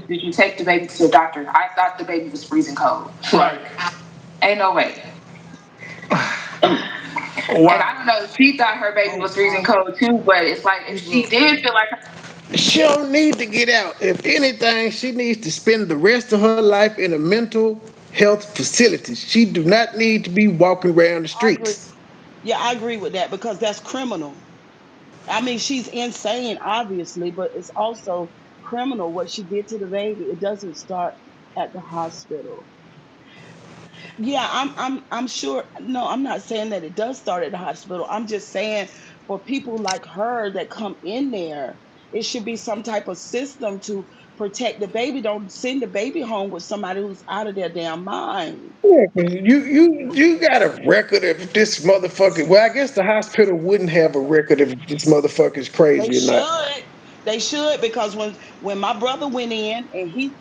Did you take the baby to the doctor? I thought the baby was freezing cold. Like, ain't no way. And I Wow. don't know if she thought her baby was freezing cold too, but it's like if she did feel like She don't need to get out. If anything, she needs to spend the rest of her life in a mental health facility. She do not need to be walking around the I agree. streets. Yeah, I agree with that because that's criminal. I mean, she's insane, obviously, but it's also criminal what she did to the baby. It doesn't start at the hospital. Yeah, I'm sure. No, I'm not saying that it does start at the hospital. I'm just saying for people like her that come in there, it should be some type of system to protect the baby. Don't send the baby home with somebody who's out of their damn mind. Yeah, 'cause you got a record of this motherfucker. Well, I guess the hospital wouldn't have a record if this motherfucker's They crazy or not. should. They should because when my brother went in and he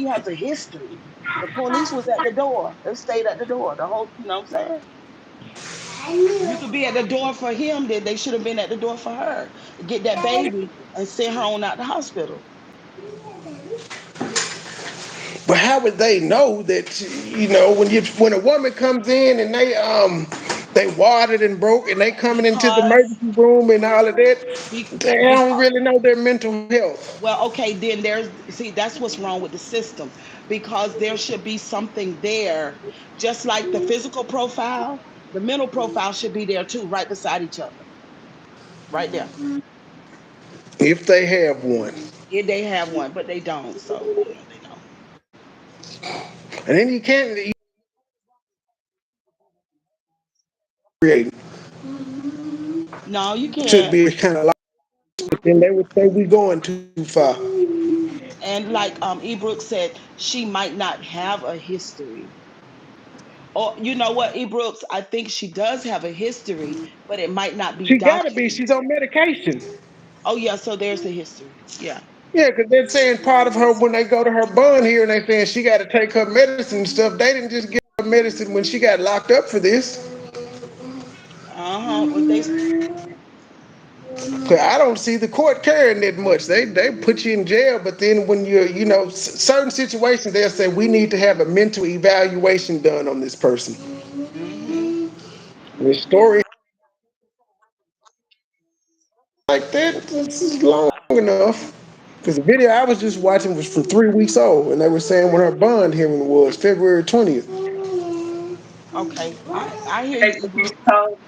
has a history. The police was at the door. They stayed at the door. The whole, you know what I'm saying? If you could be at the door for him, then they should have been at the door for her. Get that baby and send her on out the hospital. But how would they know that when a woman comes in and they watered and broke and they coming into the Because emergency room and all of that, be, they don't because really know their mental health. well, okay, then that's what's wrong with the system because there should be something there, just like the physical profile, the mental profile should be there too, right beside each other, right there. If they have one. If they have one, but they don't, so they don't. And then you create No, you should can't. be kind of like, then they would say we going too far. And like Ebrook said, she might not have a history. Or you know what, Ebrooks, I think she does have a history, but it might not be She gotta be. She's documented. on medication. Oh yeah, so there's the history. Yeah. Yeah, because they're saying part of her when they go to her bond here and they saying she got to take her medicine and stuff. They didn't just give her medicine when she got locked up for this. Uh-huh. But they 'Cause I don't see the court caring that much. They put you in jail, but then when you're certain situations they'll say we need to have a mental evaluation done on this person. hmm The story like that this is long enough. Because the video I was just watching was from 3 weeks old, and they were saying when her bond hearing was February 20th. Okay. I hear you, Ebrook.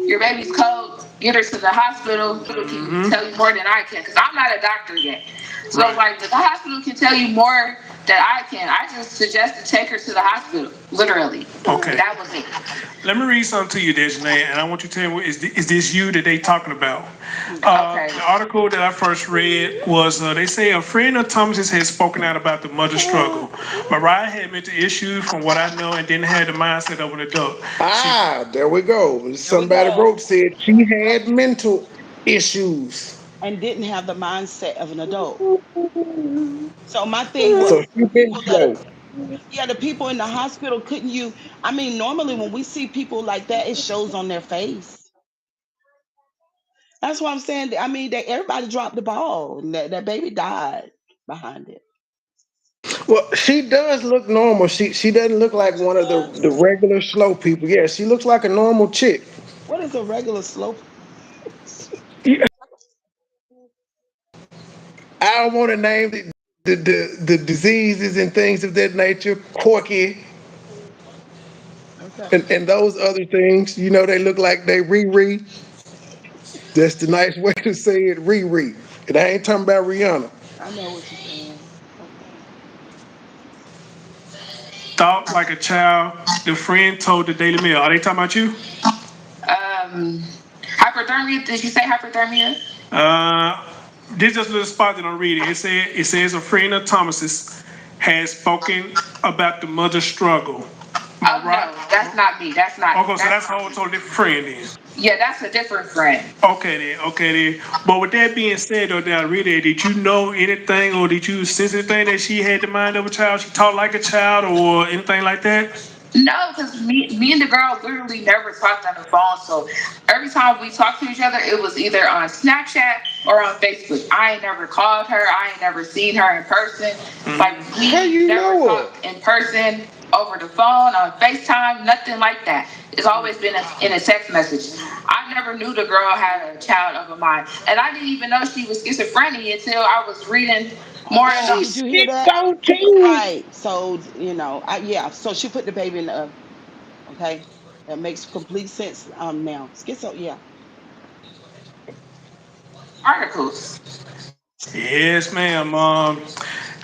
your baby's cold, get her to the hospital. Can tell you more than I can because I'm not a doctor yet. So like the hospital can tell you more that I can. I just suggest to take her to the hospital. Literally. Okay. That was it. Let me read something to you, Desjanae, and I want you to tell me, is this you that they talking about? Okay. The article that I first read was, they say a friend of Thomas's has spoken out about the mother's struggle. Mariah had mental issues from what I know and didn't have the mindset of an adult. There we go. There we Somebody go. wrote said she had mental issues. And didn't have the mindset of an adult. So my thing was So she the been people that are, slow. yeah, the people in the hospital couldn't you I mean, normally when we see people like that, it shows on their face. That's what I'm saying. I mean, they everybody dropped the ball. And that baby died behind it. Well, she does look normal. She doesn't look like She one of the does. regular slow people. Yeah, she looks like a normal chick. What is a regular slope? Yeah, I don't want to name the diseases and things of that nature, corky Okay. and those other things. You know, they look like they Riri. That's the nice way to say it, Riri. And I ain't talking about Rihanna. I know what you're saying. Okay. Thought like a child, the friend told the Daily Mail. Are they talking about you? Um, hyperthermia. Did you say hyperthermia? Uh, this just a little spot that I'm reading. It says a friend of Thomas's has spoken about the mother's struggle. Oh no, that's not me. That's not. Okay, so that's a whole totally different friend then. Yeah, that's a different friend. Okay then. But with that being said, though, that I read it, did you know anything or did you sense anything that she had the mind of a child? She talked like a child or anything like that? No, because me and the girl literally never talked on the phone. So every time we talked to each other, it was either on Snapchat or on Facebook. I ain't never called her. I ain't never seen her in person. Like How we you never know her? talked in person, over the phone, on FaceTime, nothing like that. It's always been in a text message. I never knew the girl had a child of a mind, and I didn't even know she was schizophrenic until I was reading more in Oh, She the. did you hear that? schizo too. Right. So, yeah. So she put the baby in the oven. Okay. That makes complete sense now. Schizo, yeah. Articles. Yes, ma'am.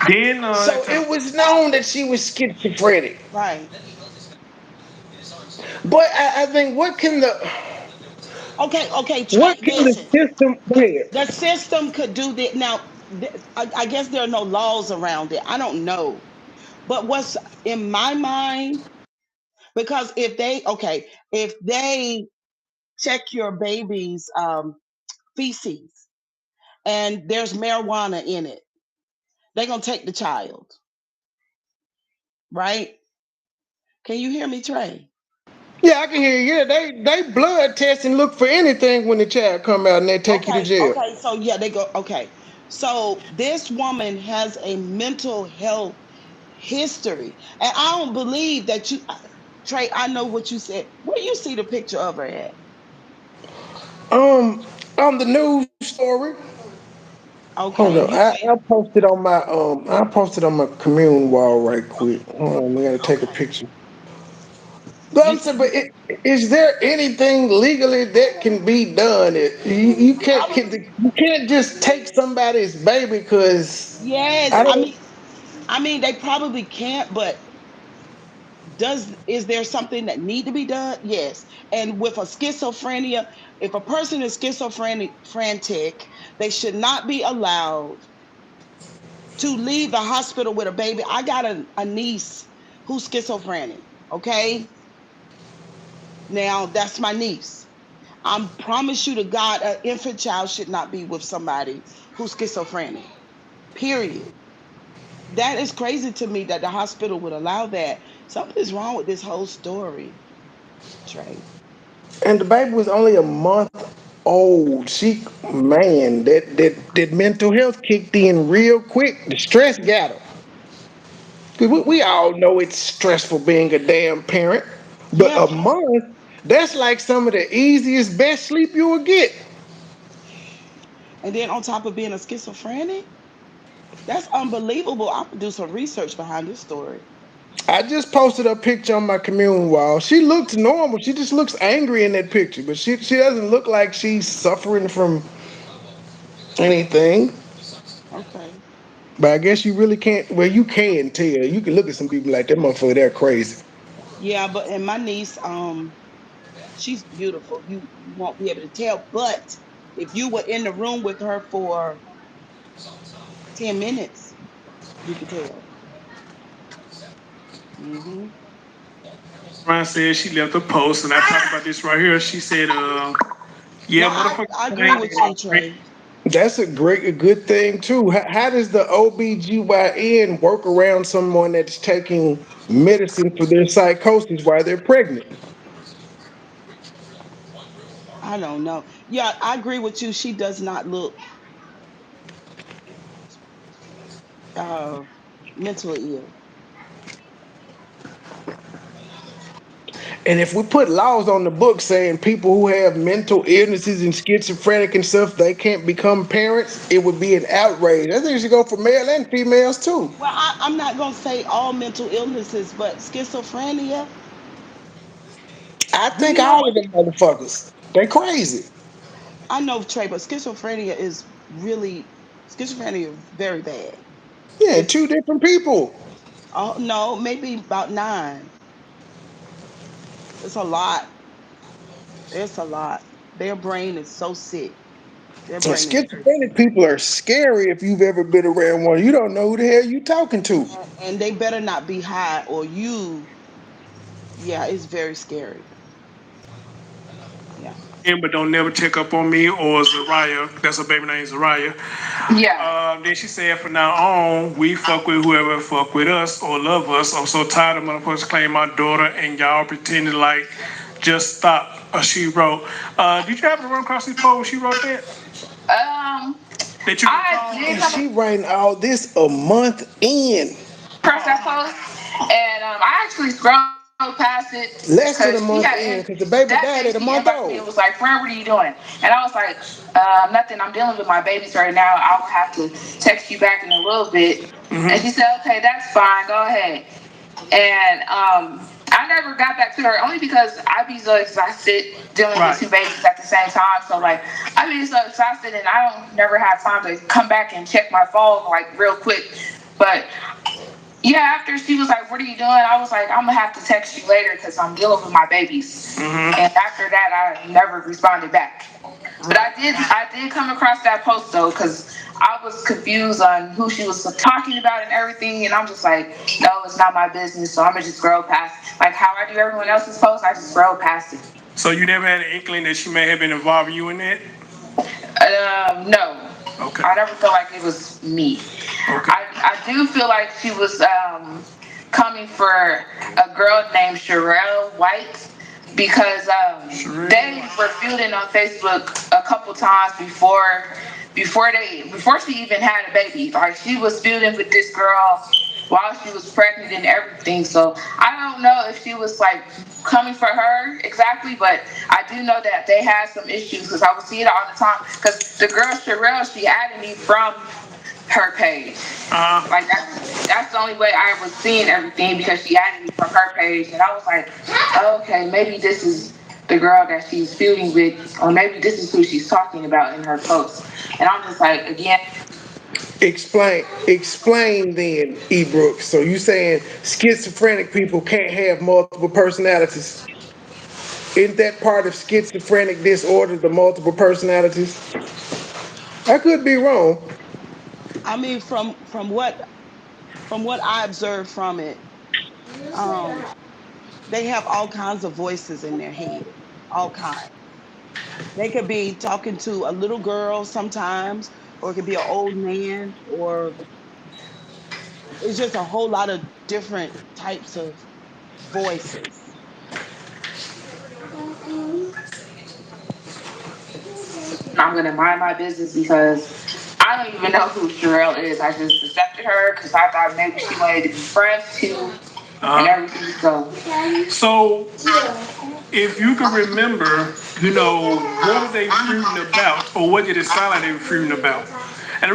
Then So it was known that she was schizophrenic. Right. But I think Okay, Trey, what can the listen. system go The ahead? system could do that. Now, I guess there are no laws around it. I don't know. But what's in my mind, because if they check your baby's feces and there's marijuana in it, they're going to take the child, right? Can you hear me, Trey? Yeah, I can hear you. Yeah, they blood test and look for anything when the child come out and they take you to jail. So yeah, they go, okay. So this woman has a mental health history. And I don't believe that Trey, I know what you said. Where you see the picture of her at? On the news story. Hold Okay, on, you say, I posted on my commune wall right quick. Hold on, we gotta take a okay. picture. But You I'm saying, see, is there anything legally that can be done? You can't probably, you can't just take somebody's baby because yes. I don't. I mean, they probably can't, but is there something that need to be done? Yes. And with a schizophrenia, if a person is frantic, they should not be allowed to leave the hospital with a baby. I got a niece who's schizophrenic. Okay. Now that's my niece. I promise you to God, an infant child should not be with somebody who's schizophrenic. Period. That is crazy to me that the hospital would allow that. Something is wrong with this whole story, Trey. And the baby was only a month old. Man, that mental health kicked in real quick. The stress got her. We all know it's stressful being a damn parent, but Yeah. a month, that's like some of the easiest, best sleep you will get. And then on top of being a schizophrenic, that's unbelievable. I'm gonna do some research behind this story. I just posted a picture on my commune wall. She looks normal. She just looks angry in that picture, but she doesn't look like she's suffering from anything. Okay. But I guess you really can't. Well, you can tell. You can look at some people like that motherfucker. They're crazy. Yeah, but and my niece, she's beautiful. You won't be able to tell, but if you were in the room with her for 10 minutes, you could tell. Hmm. Ryan said she left a post, and I talked about this right here. She said, yeah, No, motherfucker, I agree claim with that you, Trey. That's a good thing too. How does the OBGYN work around someone that's taking medicine for their psychosis while they're pregnant? I don't know. Yeah, I agree with you. She does not look uh mentally ill. And if we put laws on the book saying people who have mental illnesses and schizophrenic and stuff, they can't become parents, it would be an outrage. I think it should go for male and females too. Well, I'm not gonna say all mental illnesses, but schizophrenia. I Do think you know all of what? them motherfuckers, they crazy. I know Trey, but schizophrenia is really schizophrenia is very bad. Yeah, It's two different people. oh no, maybe about nine. It's a lot. It's a lot. Their brain is so sick. Their And brain is very schizophrenic sick. people are scary if you've ever been around one. You don't know who the hell you talking to. And they better not be high or you, yeah, it's very scary. Yeah. but don't never check up on me or Zariah. That's her baby name, Zariah. Yeah. Then she said, from now on, we fuck with whoever fuck with us or love us. I'm so tired of motherfuckers claiming my daughter and y'all pretending like just stop. She wrote. Did you happen to run across this post when she wrote that? Um, That you can I recall? did And come she writing all this a month in. across that post, and I actually scrolled past it because Less she than a had month in in, because the that baby day died she at a month inboxed me and was old. like, "Friend, what are you doing?" And I was like, "Nothing. I'm dealing with my babies right now. I will have to text you back in a little bit." And she said, "Okay, that's fine. Go ahead." And I never got back to her only because I be so exhausted dealing with Right. two babies at the same time. So like I be so exhausted and I don't never have time to come back and check my phone like real quick. But yeah, after she was like, "What are you doing?" I was like, "I'm gonna have to text you later because I'm dealing with my babies." And after that, I never responded back. But I did come across that post though because I was confused on who she was talking about and everything, and I'm just like, no, it's not my business, so I'm gonna just scroll past. Like how I do everyone else's posts, I just scroll past it. So you never had an inkling that she may have been involving you in that? No. Okay. I never felt like it was me. Okay. I do feel like she was coming for a girl named Sherelle White because they were feuding on Facebook a couple times before she even had a baby. Like she was feuding with this girl while she was pregnant and everything. So I don't know if she was like coming for her exactly, but I do know that they had some issues because I would see it all the time. Because the girl Sherelle, she added me from her page. Like that's the only way I was seeing everything because she added me from her page, and I was like, okay, maybe this is the girl that she's feuding with, or maybe this is who she's talking about in her post. And I'm just like, again, Explain then, E. Brooks. So you saying schizophrenic people can't have multiple personalities? Isn't that part of schizophrenic disorder, the multiple personalities? I could be wrong. I mean, from what I observed from it, um, they have all kinds of voices in their head, all kinds. They could be talking to a little girl sometimes, or it could be an old man, or it's just a whole lot of different types of voices. I'm gonna mind my business because I don't even know who Sherelle is. I just accepted her because I thought maybe she wanted to be friends too and everything. So So if you can remember, what were they feuding about, or what did it sound like they were feuding about? And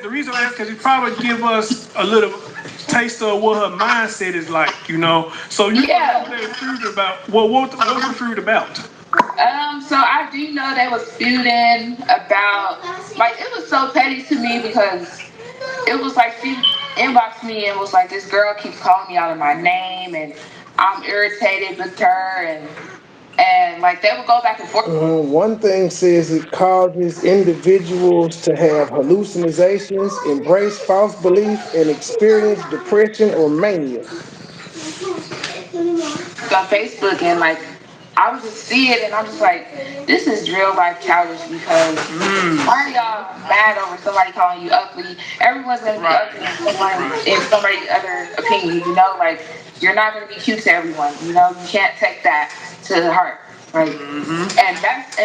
the reason I ask, because it probably give us a little taste of what her mindset is like. So you want to know what yeah. they were feuding about? Well, what was the feud about? So I do know they was feuding about like it was so petty to me because it was like she inboxed me and was like, this girl keeps calling me out of my name, and I'm irritated with her, and like they would go back and forth. One thing says it causes individuals to have hallucinations, embrace false belief, and experience depression or mania. On Facebook, and like I would just see it and I'm just like, this is real life childish because why are y'all mad over somebody calling you ugly? Everyone's gonna be ugly in somebody's other opinion, you know, like you're not gonna be cute to everyone, you know, you can't take that to the heart. Like and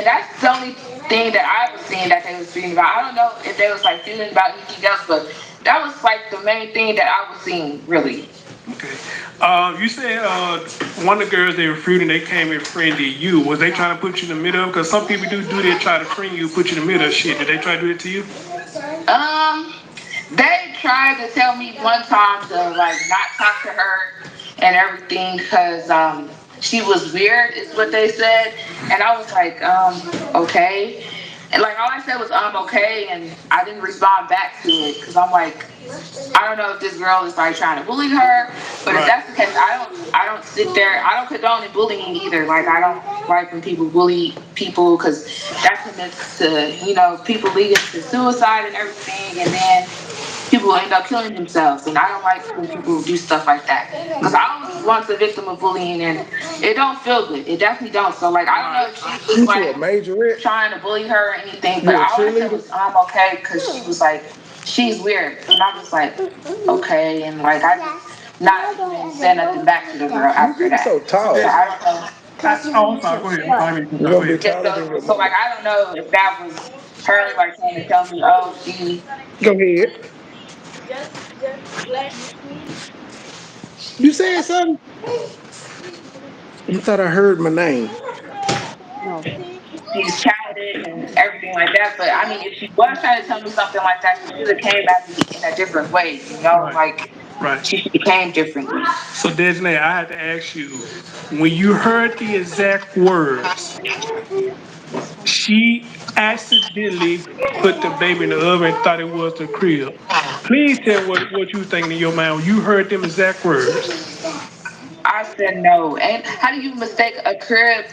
that's the only thing that I was seeing that they was feeling about. I don't know if they was like feeling about anything else, but that was like the main thing that I was seeing really. Okay. You said one of the girls they were recruiting, they came and friended you. Was they trying to put you in the middle? Because some people do that, try to friend you, put you in the middle of shit. Did they try to do it to you? Um, they tried to tell me one time to like not talk to her and everything because she was weird, is what they said, and I was like okay, and like all I said was okay, and I didn't respond back to it because I'm like I don't know if this girl is like trying to bully her, but if that's the case, I don't sit there. I don't condone bullying either. Like I don't like when people bully people because that commits to people leading to suicide and everything, and then people end up killing themselves. And I don't like when people do stuff like that because I was once a victim of bullying, and it don't feel good. It definitely don't. So like I don't know if she was You to a like majorette? trying to bully her or anything, but You a all I said cheerleader? was I'm okay because she was like she's weird, and I'm just like okay, and like I just not even said nothing back to the girl You after getting that. so So tall. I don't know. Oh, I'm sorry. Go ahead. I'm sorry. You're Go gonna be ahead. Yeah, taller than your so mama. like I don't know if that was her like trying to tell me, oh, she Go ahead. You said something? I thought I heard my name. No. she's childish and everything like that. But I mean, if she was trying to tell me something like that, she should have came at me in a different way. You know, Right. like Right. she should have came differently. So, Desnay, I had to ask you, when you heard the exact words, she accidentally put the baby in the oven and thought it was the crib. Please tell what you thinking in your mind when you heard them exact words. I said no. And how do you mistake a crib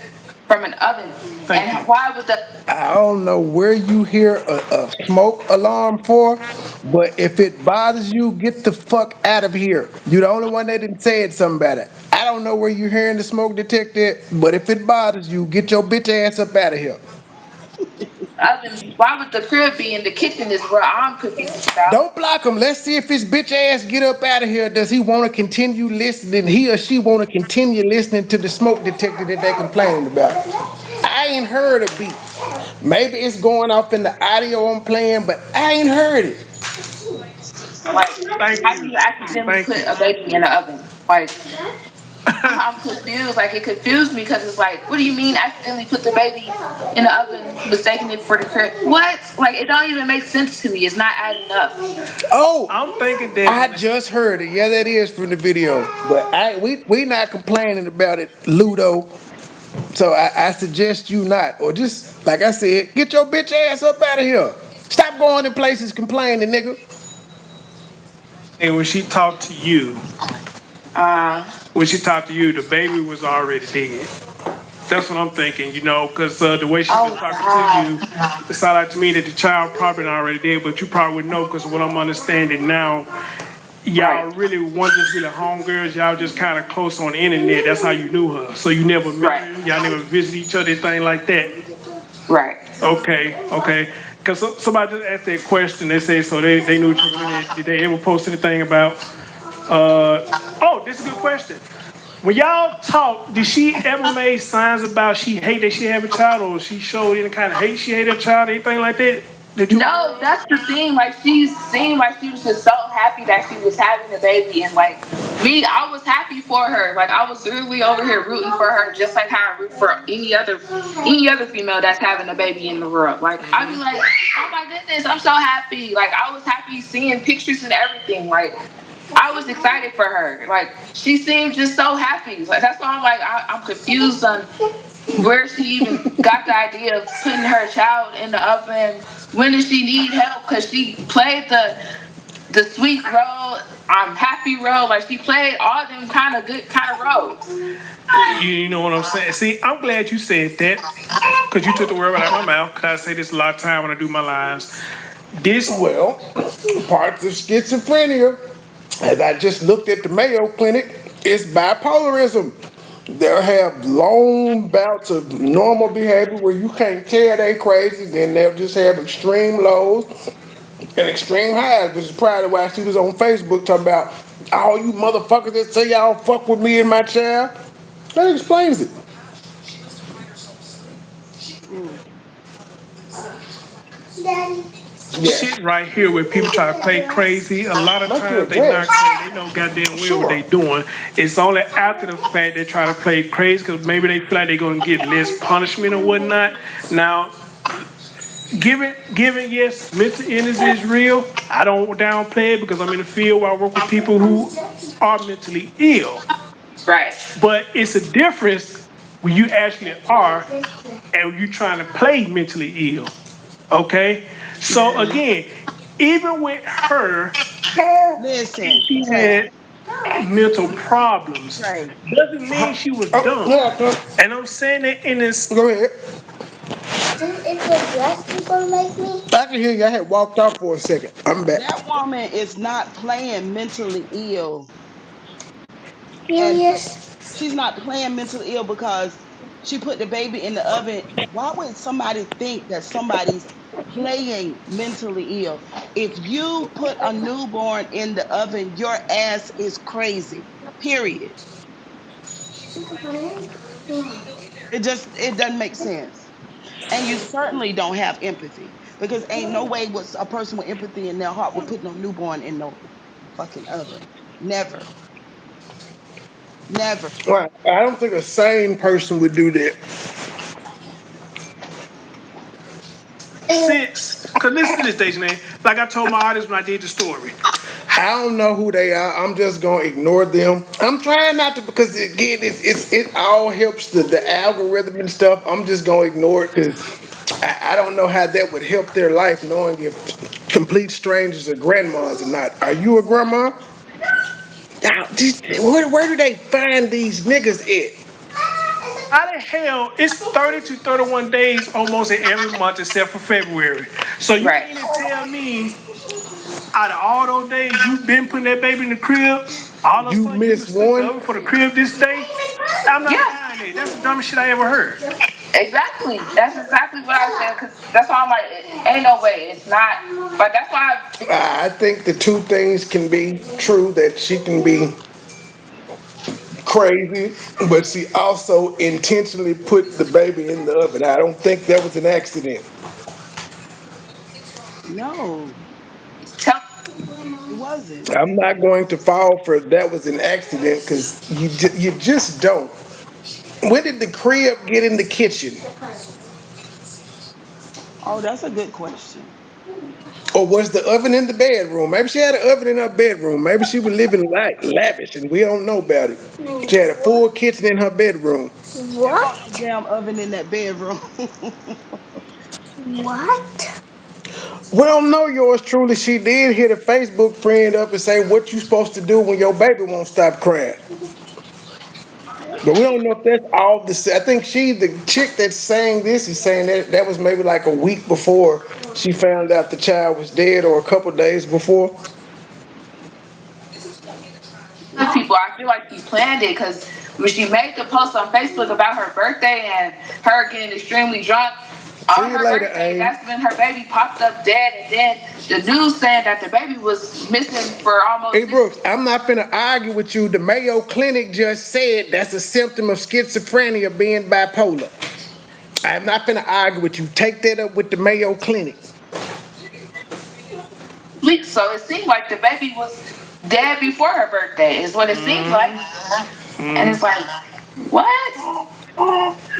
from an oven? Thank And you. why would the I don't know where you hear a smoke alarm for, but if it bothers you, get the fuck out of here. You're the only one that didn't say something about it. I don't know where you're hearing the smoke detector, but if it bothers you, get your bitch ass up out of here. oven? Why would the crib be in the kitchen? Is what I'm confused about. Don't block him. Let's see if his bitch ass get up out of here. Does he want to continue listening? He or she want to continue listening to the smoke detector that they complained about? I ain't heard a beat. Maybe it's going off in the audio I'm playing, but I ain't heard it. Like, Thank how do you. you accidentally Thank put you. a baby in the oven? Like, I'm confused. Like, it confused me because it's like, what do you mean accidentally put the baby in the oven, mistaking it for the crib? What? Like, it don't even make sense to me. It's not adding up. Oh, I'm thinking I that. just heard it. Yeah, that is from the video. But we not complaining about it, Ludo. So I suggest you not. Or just like I said, get your bitch ass up out of here. Stop going in places complaining, nigga. And when she talked to you, Uh, the baby was already dead. That's what I'm thinking, because the way she was oh, talking to God. you, it sounded like to me that the child probably already dead, but you probably would know because what I'm understanding now, y'all Right, really weren't just really homegirls. Y'all just kind of close on the internet. That's how you knew her. So you never met right, her. Y'all never visited each other, anything like that. right. Okay, okay. Because somebody just asked that question. They say so they knew each other. Did they ever post anything about? Oh, this is a good question. When y'all talk, did she ever make signs about she hate that she have a child, or she showed any kind of hate she hate her child, anything like that? That you No, that's the thing. Like she seemed like she was just so happy that she was having a baby, and like me, I was happy for her. Like I was literally over here rooting for her, just like how I root for any other female that's having a baby in the world. Like I'd be like, oh my goodness, I'm so happy. Like I was happy seeing pictures and everything. Like I was excited for her. Like she seemed just so happy. Like that's why I'm like I'm confused on where she even got the idea of putting her child in the oven. When does she need help? Because she played the the sweet role, happy role. Like she played all them kind of good kind of roles. You know what I'm saying? See, I'm glad you said that because you took the word right out of my mouth. Because I say this a lot of time when I do my lives. This, Well, parts of schizophrenia, as I just looked at the Mayo Clinic, is bipolarism. They'll have long bouts of normal behavior where you can't tell they crazy, then they'll just have extreme lows and extreme highs, which is probably why she was on Facebook talking about all you motherfuckers that say y'all fuck with me and my child. That explains it. Mm. Daddy. Yeah. shit right here where people try to play crazy, a lot of Make you a times they not dress. crazy. They know goddamn well what Sure. they doing. It's only after the fact they try to play crazy because maybe they feel like they're gonna get less punishment or whatnot. Now, given yes, mental illness is real. I don't downplay it because I'm in the field where I work with people who are mentally ill. Right. But it's a difference when you actually are and you trying to play mentally ill. Okay? So again, even with her, Listen, she Trey, had mental problems. Trey. Doesn't mean she was Oh, dumb. yeah, And I'm saying that in this. go ahead. Is the dress you gonna make me? I can hear you. I had walked off for a second. I'm back. That woman is not playing mentally ill as the Serious? she's not playing mentally ill because she put the baby in the oven. Why would somebody think that somebody's playing mentally ill? If you put a newborn in the oven, your ass is crazy. Period. It doesn't make sense. And you certainly don't have empathy because ain't no way was a person with empathy in their heart would put no newborn in no fucking oven. Never. Never. Right. I don't think a sane person would do that. Six. Because listen to this, Dejanay. Like I told my audience when I did the story. I don't know who they are. I'm just gonna ignore them. I'm trying not to because again, it all helps the algorithm and stuff. I'm just gonna ignore it because I don't know how that would help their life, knowing if complete strangers are grandmas or not. Are you a grandma? Now, where do they find these niggas at? How the hell? It's 30 to 31 days almost in every month except for February. So you Right. mean to tell me out of all those days you've been putting that baby in the crib, all of a You sudden you miss mistook the one. oven for the crib this day? I'm not Yeah. buying it. That's the dumbest shit I ever heard. Exactly. That's exactly what I said. Cause that's why I'm like, ain't no way. It's not. But that's why. I think the two things can be true that she can be crazy, but she also intentionally put the baby in the oven. I don't think that was an accident. No, Tell, it wasn't. I'm not going to fall for that was an accident because you just don't. When did the crib get in the kitchen? Oh, that's a good question. Or was the oven in the bedroom? Maybe she had an oven in her bedroom. Maybe she was living like lavish and we don't know about it. She had a full kitchen in her bedroom. There was no What? damn oven in that bedroom. What? We don't know yours truly. She did hit a Facebook friend up and say, "What you supposed to do when your baby won't stop crying?" But we don't know if that's all the. I think the chick that's saying this is saying that that was maybe like a week before she found out the child was dead, or a couple days before. people. I feel like she planned it because when she made the post on Facebook about her birthday and her getting extremely drunk See on you her later, birthday, Aim. that's when her baby popped up dead. And then the news saying that the baby was missing for Hey almost six. Brooks, I'm not finna argue with you. The Mayo Clinic just said that's a symptom of schizophrenia being bipolar. I'm not finna argue with you. Take that up with the Mayo Clinic. Weeks. So it seemed like the baby was dead before her birthday, is what it seems like. And it's like, what?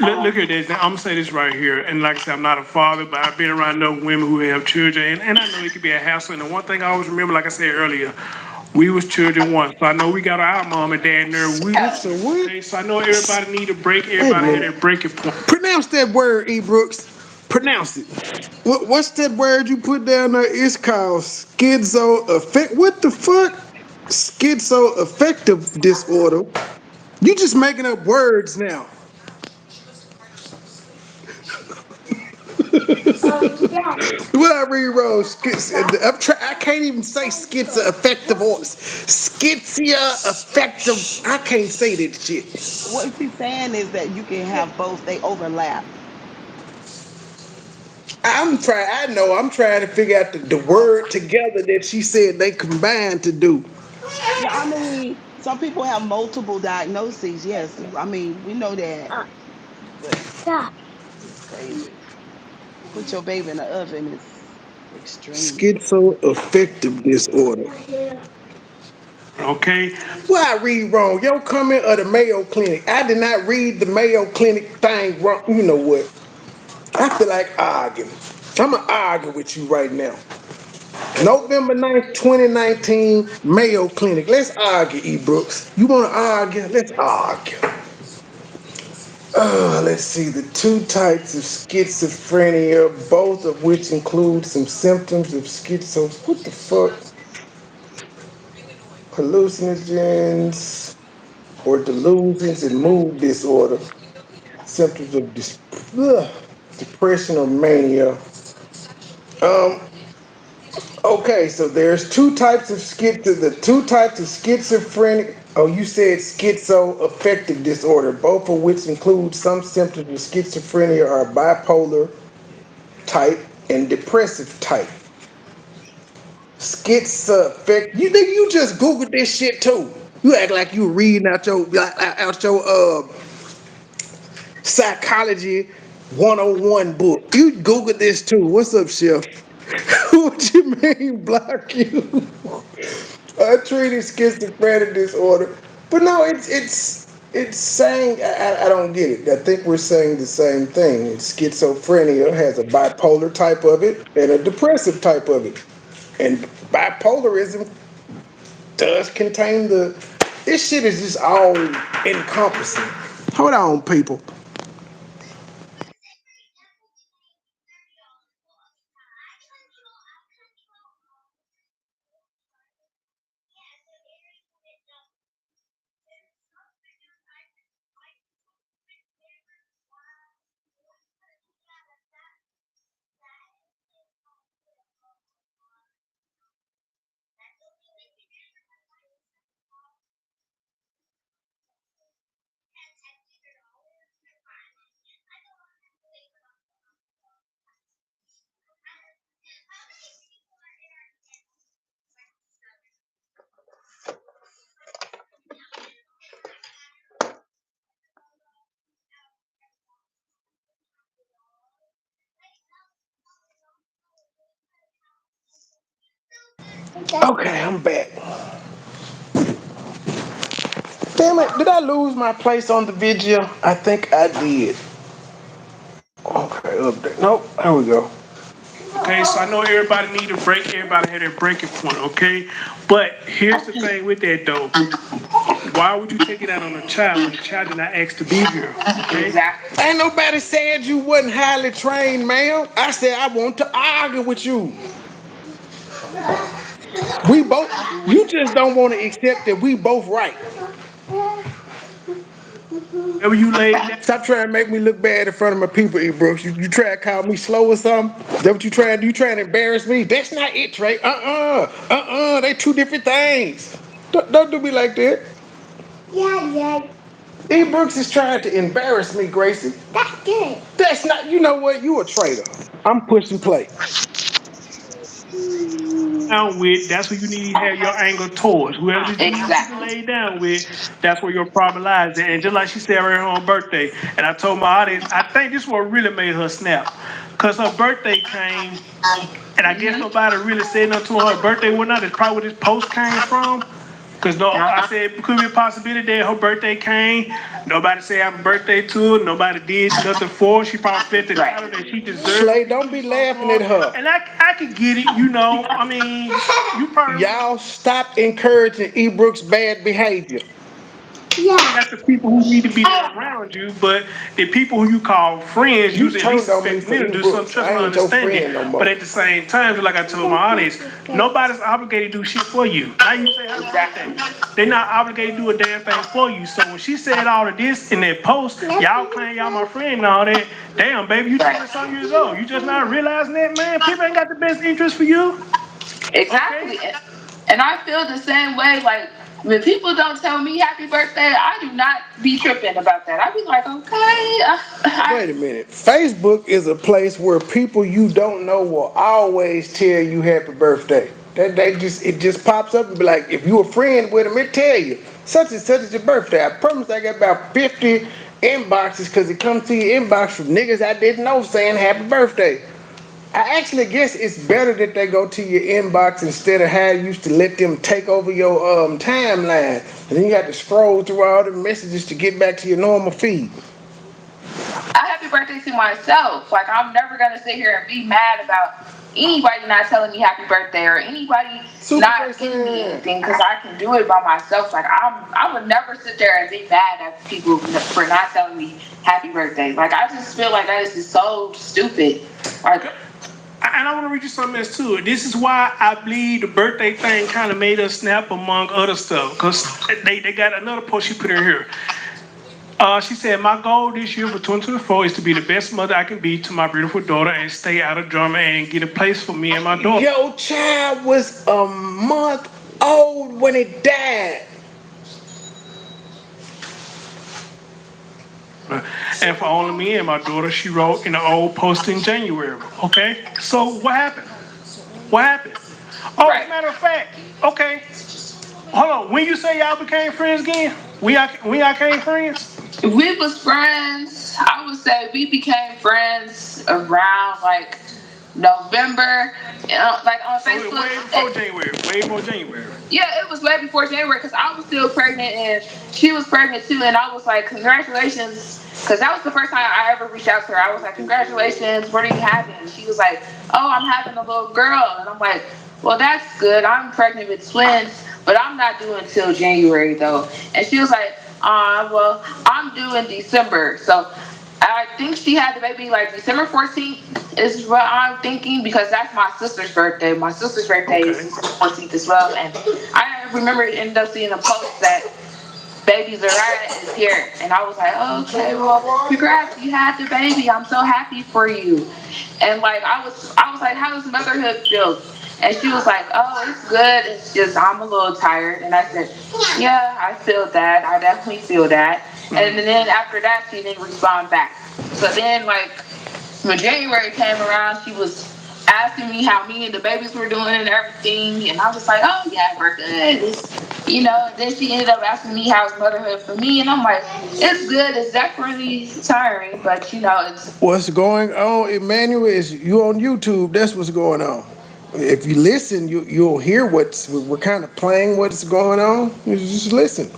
Look at this. I'm gonna say this right here, and like I said, I'm not a father, but I've been around enough women who have children, and I know it could be a hassle. And the one thing I always remember, like I said earlier, we was children once, so I know we got our mom and dad nerve. It's a what? Okay, so I know everybody need a break. Wait a Everybody had minute. their breaking point. Pronounce that word, E. Brooks. Pronounce it. What's that word you put down there? It's called schizoaffect. What the fuck? Schizoaffective disorder. You just making up words now. Yeah. What I read wrong? I can't even say schizoaffective or schizoaffective. I can't say that shit. What she's saying is that you can have both. They overlap. I know. I'm trying to figure out the word together that she said they combined to do. Yeah, I mean, some people have multiple diagnoses. Yes, I mean we know that, but Stop. it's crazy. Put your baby in the oven is extreme. Schizoaffective disorder. Okay. What I read wrong? Your comment of the Mayo Clinic. I did not read the Mayo Clinic thing wrong. You know what? I feel like arguing. I'm going to argue with you right now. November 9th, 2019, Mayo Clinic. Let's argue, E. Brooks. You want to argue? Let's argue. Let's see. The two types of schizophrenia, both of which include some symptoms of schizo. What the fuck? Hallucinogens or delusions and mood disorder. Symptoms of depression or mania. Um, Okay, so there's two types of the two types of schizophrenic. Oh, you said schizoaffective disorder, both of which include some symptoms of schizophrenia are bipolar type and depressive type. Schizoaffective. You just googled this shit too. You act like you were reading out your psychology 101 book. You googled this too. What's up, Chef? What you mean block you? I treated schizophrenic disorder, but no, it's saying I don't get it. I think we're saying the same thing. Schizophrenia has a bipolar type of it and a depressive type of it, and bipolarism does contain the. This shit is just all encompassing. Hold on, people. Okay, I'm back. Damn it, did I lose my place on the video? I think I did. Okay, update. Nope, there we go. Okay, so I know everybody need a break. Everybody had their breaking point, okay? But here's the thing with that though. Why would you take it out on a child when the child did not ask to be here? Okay? Exactly. Ain't nobody said you wasn't highly trained, ma'am. I said I want to argue with you. We both, you just don't want to accept that we both right. Whenever you lay down, Stop trying to make me look bad in front of my people, E. Brooks. You try to call me slow or something? That what you trying to do? You trying to embarrass me? That's not it, Trey. They two different things. Don't do me like that. Yeah. E. Brooks is trying to embarrass me, Gracie. That's good. That's not, you know what? You a traitor. I'm pushing play. down with, that's who you need to have your anger towards. Whoever that you need to Exactly. lay down with, that's where your problem lies. And just like she said right on her birthday, and I told my audience, I think this what really made her snap. Because her birthday came, and I guess nobody really said nothing to her birthday whatnot. That's probably where this post came from. Because no, I said it could be a possibility that her birthday came. Nobody said happy birthday to her. Nobody did nothing for her. She probably felt the title that she deserved. Slay, don't be laughing at her. And I could get it, you know. I mean, you probably Y'all stop encouraging E. Brooks' bad behavior. Yeah. That's the people who need to be around you, but the people who you call friends, You you at least turned on me expect for me to do some ebooks. trust I and ain't your understanding. friend no But more. at the same time, like I told my audience, nobody's obligated to do shit for you. Now you say happy birthday. They're not obligated to do a damn thing for you. So when she said all of this in that post, y'all claim y'all my friend and all that. Damn, baby, you 20-some years old. You just not realizing that, man. People ain't got the best interest for you. Exactly. Okay? And I feel the same way. Like, when people don't tell me happy birthday, I do not be tripping about that. I be like, okay. Wait a minute. Facebook is a place where people you don't know will always tell you happy birthday. It just pops up and be like, if you a friend with them, it tell you such and such is your birthday. I promise I got about 50 inboxes because it comes to your inbox from niggas I didn't know saying happy birthday. I actually guess it's better that they go to your inbox instead of how you used to let them take over your timeline. And then you have to scroll through all the messages to get back to your normal feed. I happy birthday to myself. Like, I'm never gonna sit here and be mad about anybody not telling me happy birthday or anybody Super not getting me person. anything because I can do it by myself. Like, I would never sit there and be mad at people for not telling me happy birthday. Like, I just feel like that is just so stupid. Like, And I want to read you something else too. This is why I believe the birthday thing kind of made us snap among other stuff. Because they got another post she put in here. She said, my goal this year for 2024 is to be the best mother I can be to my beautiful daughter and stay out of drama and get a place for me and my daughter. Your child was a month old when it died. And for only me and my daughter, she wrote in the old post in January. Okay? So what happened? What happened? Oh, as a matter of fact, okay. Hold on. When you say y'all became friends again? We y'all came friends? we was friends. I would say we became friends around like November, like on So Facebook. way before January. Way before January. Yeah, it was way before January because I was still pregnant and she was pregnant too. And I was like, congratulations. Because that was the first time I ever reached out to her. I was like, congratulations. What are you having? And she was like, oh, I'm having a little girl. And I'm like, well, that's good. I'm pregnant with twins, but I'm not due until January though. And she was like, well, I'm due in December. So I think she had the baby like December 14th is what I'm thinking because that's my sister's birthday. My sister's birthday is December 14th as well. And I remember ended up seeing a post that baby Zariah is here. And I was like, oh, okay, well, congrats, you had the baby. I'm so happy for you. And like I was like, how does motherhood feel? And she was like, oh, it's good. It's just I'm a little tired. And I said, yeah, I feel that. I definitely feel that. And then after that, she didn't respond back. So then, like, when January came around, she was asking me how me and the babies were doing and everything. And I was like, oh, yeah, we're good. And then she ended up asking me how's motherhood for me. And I'm like, it's good. It's definitely tiring. But, it's. What's going on, Emmanuel? Is you on YouTube? That's what's going on. If you listen, you'll hear we're kind of playing what's going on. You just listen.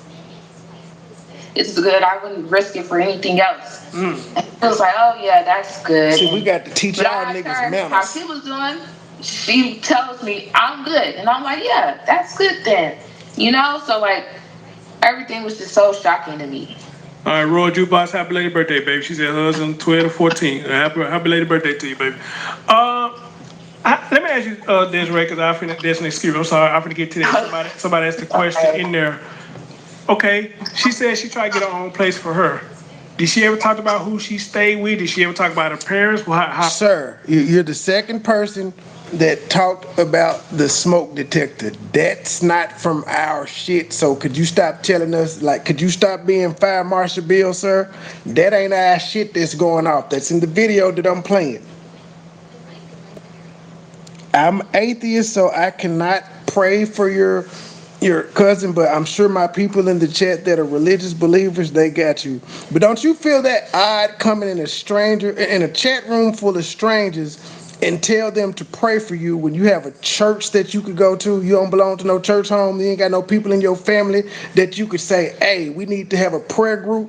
It's good. I wouldn't risk it for anything else. And it was like, oh yeah, that's good. See, we got to teach But y'all I asked niggas her how manners. she was doing. She tells me I'm good, and I'm like, yeah, that's good then. So like everything was just so shocking to me. All right, Roy Jukebox, happy belated birthday, baby. She said hers on 12 to 14. Happy belated birthday to you, baby. Let me ask you, Desiree, because there's an excuse. I'm sorry, I finna get to that. Somebody asked the question in there. Okay, she said she tried to get her own place for her. Did she ever talk about who she stayed with? Did she ever talk about her parents? How? Sir, you're the second person that talked about the smoke detector. That's not from our shit. So could you stop telling us, could you stop being Fire Marshal Bill, sir? That ain't our shit that's going off. That's in the video that I'm playing. I'm atheist, so I cannot pray for your cousin, but I'm sure my people in the chat that are religious believers, they got you. But don't you feel that odd coming in a chat room full of strangers and tell them to pray for you when you have a church that you could go to? You don't belong to no church home. You ain't got no people in your family that you could say, hey, we need to have a prayer group.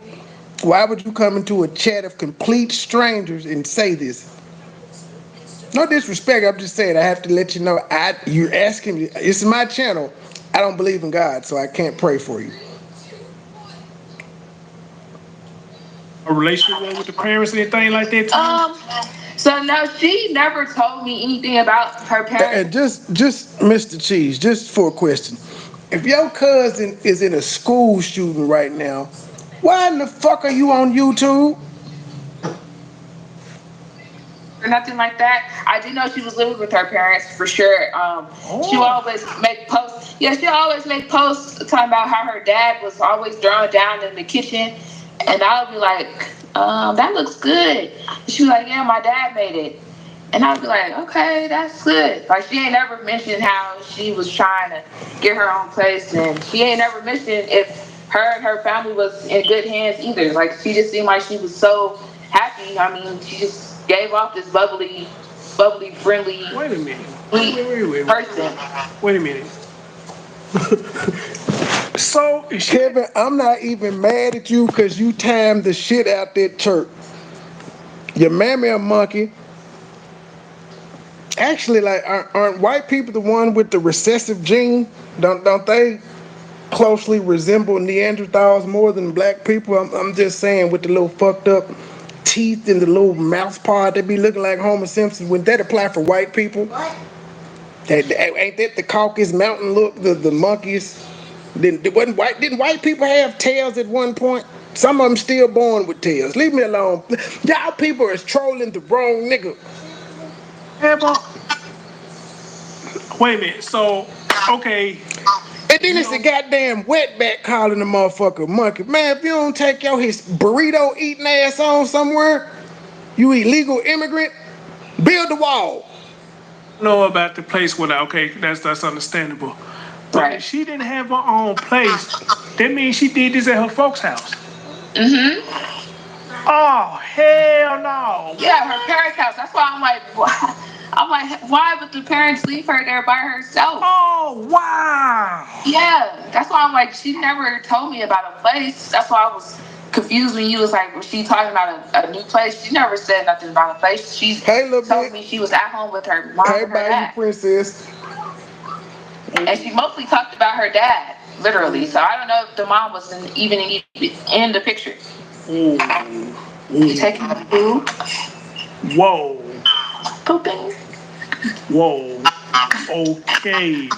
Why would you come into a chat of complete strangers and say this? No disrespect, I'm just saying I have to let you know you're asking me. It's my channel. I don't believe in God, so I can't pray for you. relationship with the parents and anything like that too? So no, she never told me anything about her And parents. just Mr. Cheese, just for a question. If your cousin is in a school shooting right now, why in the fuck are you on YouTube? Or nothing like that. I do know she was living with her parents for sure. She would always make posts. Yeah, she always make posts talking about how her dad was always throwing down in the kitchen, and I would be like, "That looks good." She was like, "Yeah, my dad made it," and I'd be like, "Okay, that's good." Like she ain't never mentioned how she was trying to get her own place, and she ain't never mentioned if her and her family was in good hands either. Like she just seemed like she was so happy. I mean, she just gave off this bubbly, friendly, Wait a minute. sweet person. Wait a minute. So is she? Kevin, I'm not even mad at you because you timed the shit out that church. Your mammy a monkey. Actually, like, aren't white people the one with the recessive gene? Don't they closely resemble Neanderthals more than black people? I'm just saying, with the little fucked up teeth and the little mouth part, they be looking like Homer Simpson. Would that apply for white people? What? Ain't that the Caucasus Mountain look? The monkeys. Didn't white people have tails at one point? Some of them still born with tails. Leave me alone. Y'all people is trolling the wrong nigga. Wait a minute. So, okay. And then it's the goddamn wetback calling the motherfucker monkey. Man, if you don't take your his burrito eating ass on somewhere, you illegal immigrant, build the wall. Know about the place without, okay, that's understandable. But Right. if she didn't have her own place, that means she did this at her folks' house. Oh hell no! Yeah, her parents' house. That's why I'm like, why? I'm like, why would the parents leave her there by herself? Oh wow! Yeah, that's why I'm like, she never told me about a place. That's why I was confused when you was like, was she talking about a new place? She never said nothing about a place. She Hey, little told bit. me she was at home with her mom Hey, and her Bayou dad. Princess. And she mostly talked about her dad, literally. So I don't know if the mom was even in the picture. You taking the poo? Whoa! Pooping. Whoa! Okay.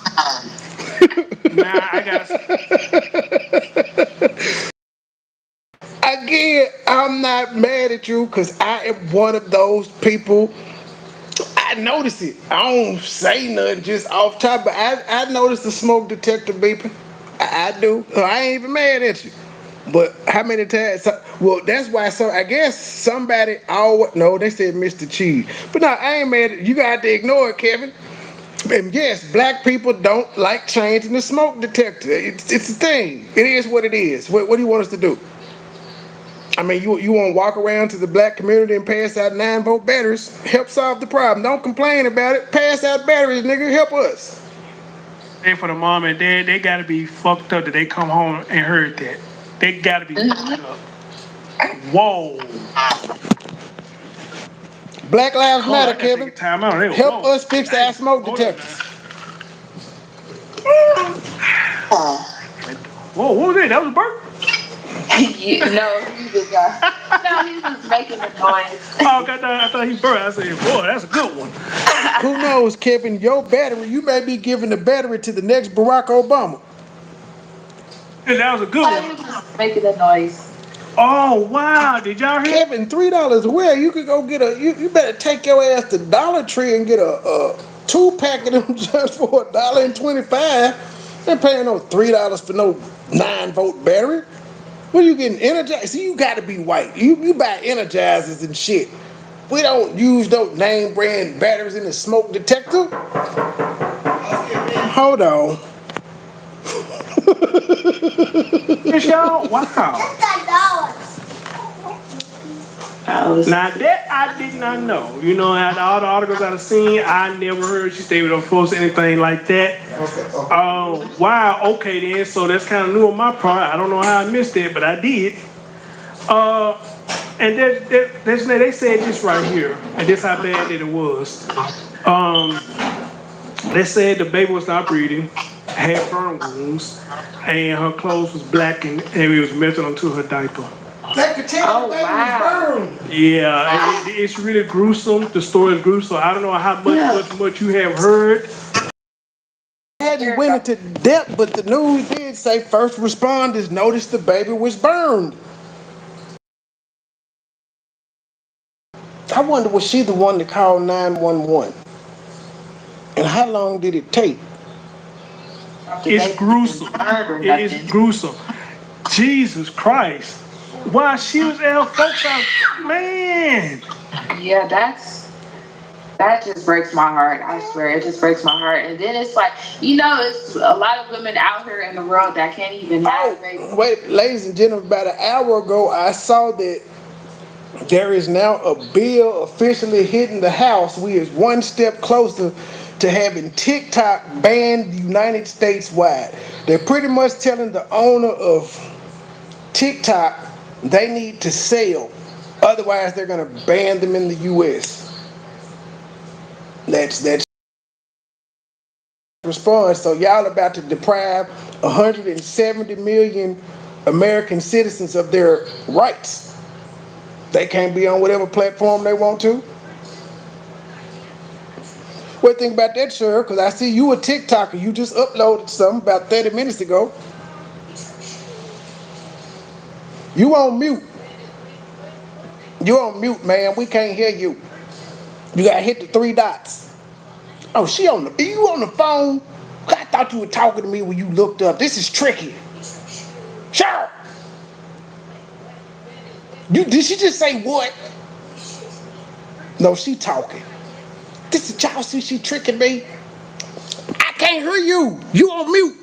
Now I gotta. Again, I'm not mad at you because I am one of those people. I notice it. I don't say nothing just off top, but I notice the smoke detector beeping. I do. So I ain't even mad at you. But how many times? Well, that's why. So I guess somebody always no. They said Mr. Cheese, but no, I ain't mad. You got to ignore it, Kevin. And yes, black people don't like changing the smoke detector. It's a thing. It is what it is. What do you want us to do? I mean, you want to walk around to the black community and pass out 9-volt batteries? Help solve the problem. Don't complain about it. Pass out batteries, nigga. Help us. And for the mom and dad, they gotta be fucked up that they come home and heard that. They gotta be fucked up. Whoa! Black Lives Hold on, Matter, I gotta take Kevin. a time out. Help Whoa! us fix our smoke Hold on detectors. Whoa! What was that? That was a bird. No, he was making the noise. Oh, I thought he bird. I said, boy, that's a good one. Who knows, Kevin? Your battery, you may be giving the battery to the next Barack Obama. And that was a good He one. was just making the noise. Oh wow! Did y'all hear? Kevin, $3 where? You could go get you better take your ass to Dollar Tree and get a 2-pack of them just for $1.25. They're paying no $3 for no 9-volt battery. What are you getting energized? See, you gotta be white. You buy energizers and shit. We don't use those name brand batteries in the smoke detector. Hold on. Yes, y'all. Wow. Now that I did not know. You know, out of all the articles I've seen, I never heard she stayed with her folks or anything like that. Wow. Okay then. So that's kind of new on my part. I don't know how I missed it, but I did. Uh, and they said this right here, and this how bad that it was. Um, they said the baby was not breathing, had burn wounds, and her clothes was black and it was melted onto her diaper. They could tell the baby was burned. Yeah, it's really gruesome. The story is gruesome. I don't know how much you have heard. Hadn't went into depth, but the news did say first responders noticed the baby was burned. I wonder, was she the one that called 911? And how long did it take? It's gruesome. It is gruesome. Jesus Christ. While she was there, folks out, man. Yeah, that just breaks my heart. I swear, it just breaks my heart. And then it's like, it's a lot of women out here in the world that can't even have babies. Wait, ladies and gentlemen, about an hour ago, I saw that there is now a bill officially hitting the House. We is one step closer to having TikTok banned United States wide. They're pretty much telling the owner of TikTok they need to sell. Otherwise, they're going to ban them in the U.S. That's response. So y'all about to deprive 170 million American citizens of their rights. They can't be on whatever platform they want to. What do you think about that, Cheryl? Because I see you a TikToker. You just uploaded something about 30 minutes ago. You on mute. You on mute, man. We can't hear you. You gotta hit the three dots. Oh, you on the phone? I thought you were talking to me when you looked up. This is tricky. Cheryl! Did she just say what? No, she talking. This is y'all see she tricking me. I can't hear you. You on mute.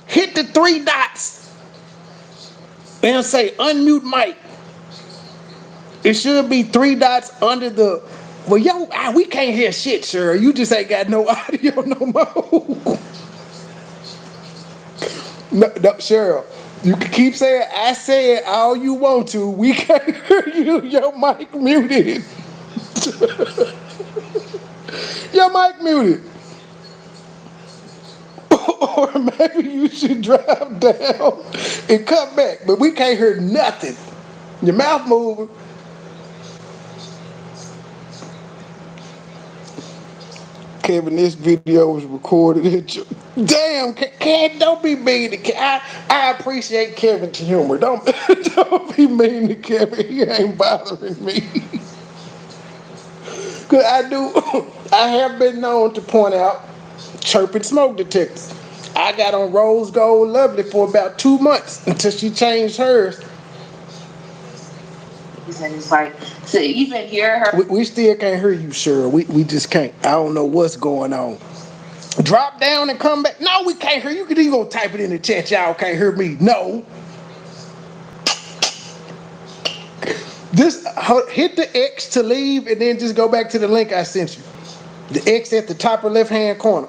Hit the three dots and say unmute mic. It should be three dots under the. Well, we can't hear shit, sir. You just ain't got no audio no more. No, Cheryl, you can keep saying I said all you want to. We can't hear you. Your mic muted. Your mic muted. Or maybe you should drive down and come back. But we can't hear nothing. Your mouth moving. Kevin, this video was recorded at your... Damn, Kevin, don't be mean to Kevin. I appreciate Kevin's humor. Don't be mean to Kevin. He ain't bothering me. Because I have been known to point out chirping smoke detectors. I got on Rose Gold Lovely for about 2 months until she changed hers. And it's like, to even hear her. We still can't hear you, Cheryl. We just can't. I don't know what's going on. Drop down and come back. No, we can't hear you. You gonna type it in the chat. Y'all can't hear me. No. Just hit the X to leave and then just go back to the link I sent you. The X at the top of left-hand corner.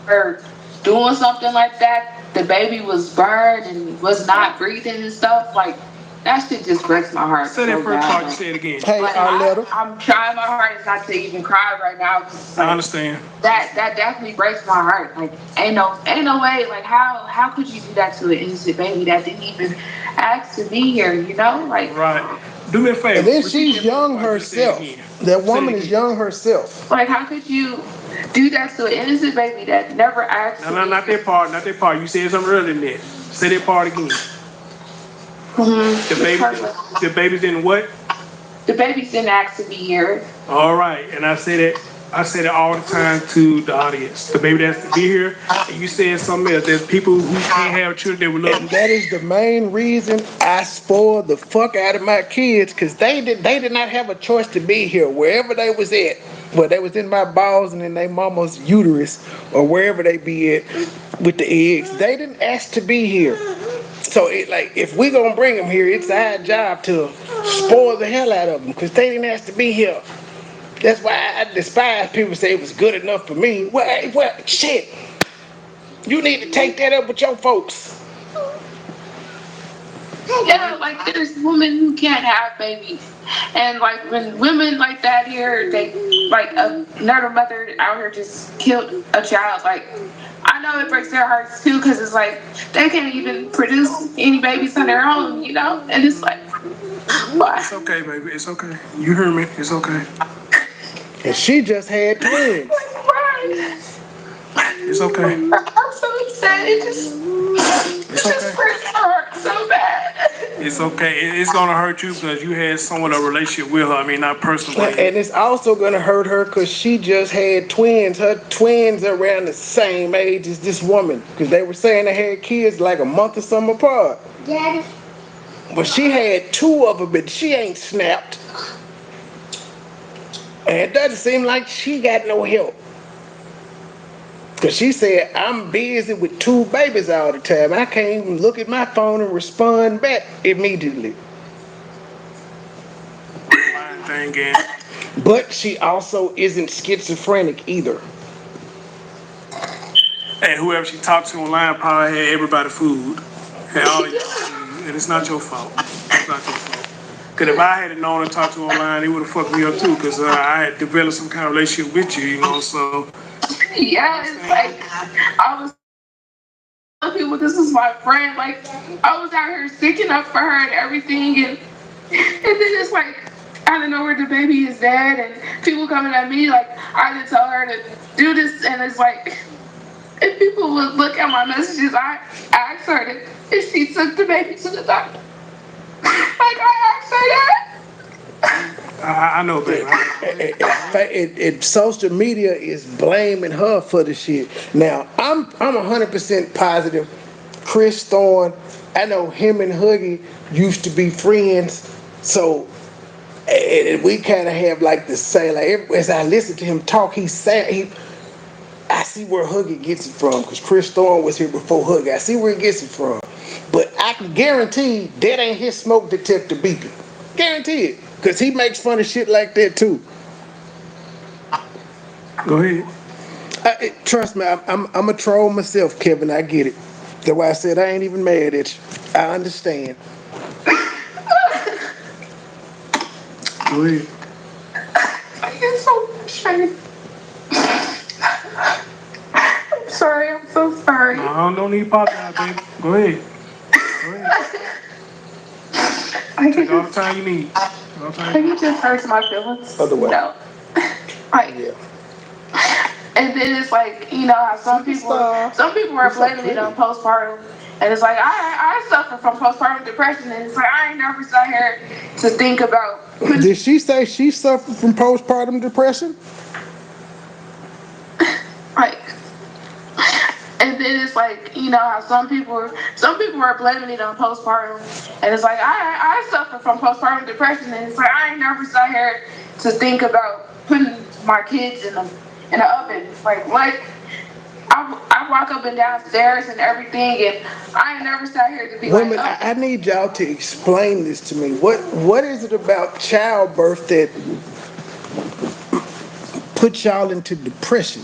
Her doing something like that, the baby was burned and was not breathing and stuff. Like, that shit just breaks my heart. Say that first part. Say it again. Hey, I'm trying my hardest not to even cry right now. Like, I understand. That definitely breaks my heart. Like, ain't no way. Like, how could you do that to an innocent baby that didn't even ask to be here? Like. Right. Do me a favor. And then she's young herself. That woman is young herself. Like, how could you do that to an innocent baby that never asked? No, not that part. Not that part. You said something earlier than that. Say that part again. Mm-hmm. The babies didn't what? The babies didn't ask to be here. All right, and I say it all the time to the audience. The baby that has to be here, and you said something else. There's people who can't have children that would love. And that is the main reason I spoiled the fuck out of my kids, because they did not have a choice to be here wherever they was at. Well, they was in my balls and in their mama's uterus or wherever they be at with the eggs. They didn't ask to be here. So if we gonna bring them here, it's our job to spoil the hell out of them because they didn't ask to be here. That's why I despise people say it was good enough for me. Well, shit. You need to take that up with your folks. Yeah, like there's women who can't have babies. And like when women like that here, they like another mother out here just killed a child. Like, I know it breaks their hearts too, because it's like they can't even produce any babies on their own, you know? And it's like, why? It's okay, baby. It's okay. You hear me? It's okay. And she just had twins. Why? It's okay. I'm so upset. It It's just okay. breaks my heart so bad. It's okay. It's gonna hurt you because you had somewhat of a relationship with her. I mean, not personal, but And it's also gonna hurt her because she just had twins. Her twins are around the same age as this woman. Because they were saying they had kids like a month or something apart. Daddy. But she had two of them, but she ain't snapped. And it doesn't seem like she got no help. Because she said, I'm busy with two babies all the time. I can't even look at my phone and respond back immediately. lying thing again. But she also isn't schizophrenic either. And whoever she talked to online probably had everybody food. Had all of y'all food. And it's not your fault. It's not your fault. Because if I had known and talked to online, it would have fucked me up too. Because I had developed some kind of relationship with you, you know. So Yeah, it's like I was telling people this is my friend. Like I was out here sticking up for her and everything, and then it's like out of nowhere the baby is dead, and people coming at me like I didn't tell her to do this, and it's like if people would look at my messages, I asked her if she took the baby to the doctor. Like I asked her that. I know, baby. Social media is blaming her for the shit. Now, I'm 100% positive Chris Thorne, I know him and Huggy used to be friends, so we kind of have like the same, like as I listen to him talk, I see where Huggy gets it from, because Chris Thorne was here before Huggy. I see where he gets it from. But I can guarantee that ain't his smoke detector beeping. Guarantee it. Because he makes fun of shit like that too. Go ahead. Trust me, I'm a troll myself, Kevin. I get it. That's why I said I ain't even mad at you. I understand. Go ahead. I get so frustrated. I'm sorry. I'm so sorry. No, don't need pop out, baby. Go ahead. Go ahead. Take all the time you need. It just hurts my feelings. Otherwise. No. Like, Yeah. and then it's like, you know how some people are blaming it on postpartum, and it's like I suffer from postpartum depression, and it's like I ain't never sat here to think about. Did she say she suffered from postpartum depression? Like, and then it's like, you know how some people are blaming it on postpartum, and it's like I suffer from postpartum depression, and it's like I ain't never sat here to think about putting my kids in an oven. Like what? I walk up and downstairs and everything, and I ain't never sat here to be Women, like, oh. I need y'all to explain this to me. What is it about childbirth that puts y'all into depression?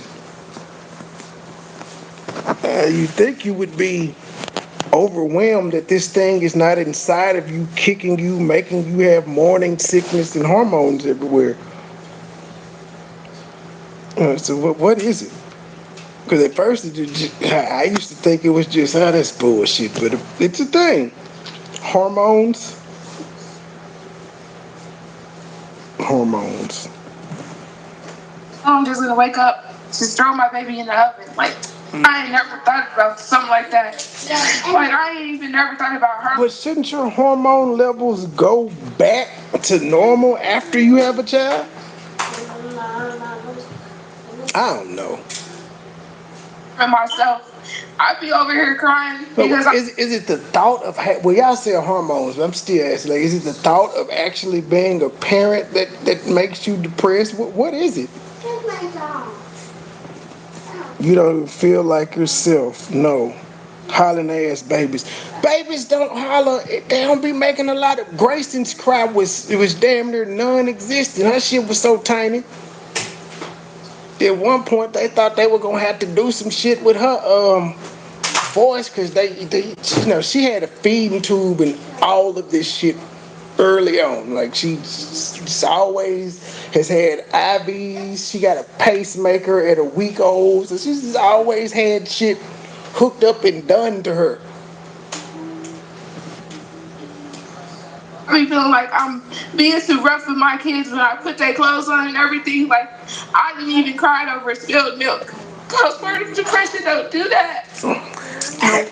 You think you would be overwhelmed that this thing is not inside of you, kicking you, making you have morning sickness and hormones everywhere. So what is it? Because at first I used to think it was just, that's bullshit, but it's a thing. Hormones. I'm just gonna wake up, just throw my baby in the oven. Like, I ain't never thought about something like that. Like, I ain't even never thought about her. But shouldn't your hormone levels go back to normal after you have a child? I don't know. And myself, I be over here crying because Is it the thought of, well, y'all say hormones, but I'm still asking, like, is it the thought of actually being a parent that makes you depressed? What is it? You don't even feel like yourself. No. Hollering ass babies. Babies don't holler. They don't be making a lot of. Grayson's cry it was damn near non-existent. Her shit was so tiny. At one point, they thought they were gonna have to do some shit with her voice, because they she had a feeding tube and all of this shit. early on. Like she's always has had IVs. She got a pacemaker at a week old. So she's always had shit hooked up and done to her. I be feeling like I'm being too rough with my kids when I put their clothes on and everything. Like I didn't even cry over spilled milk. Postpartum depression don't do that.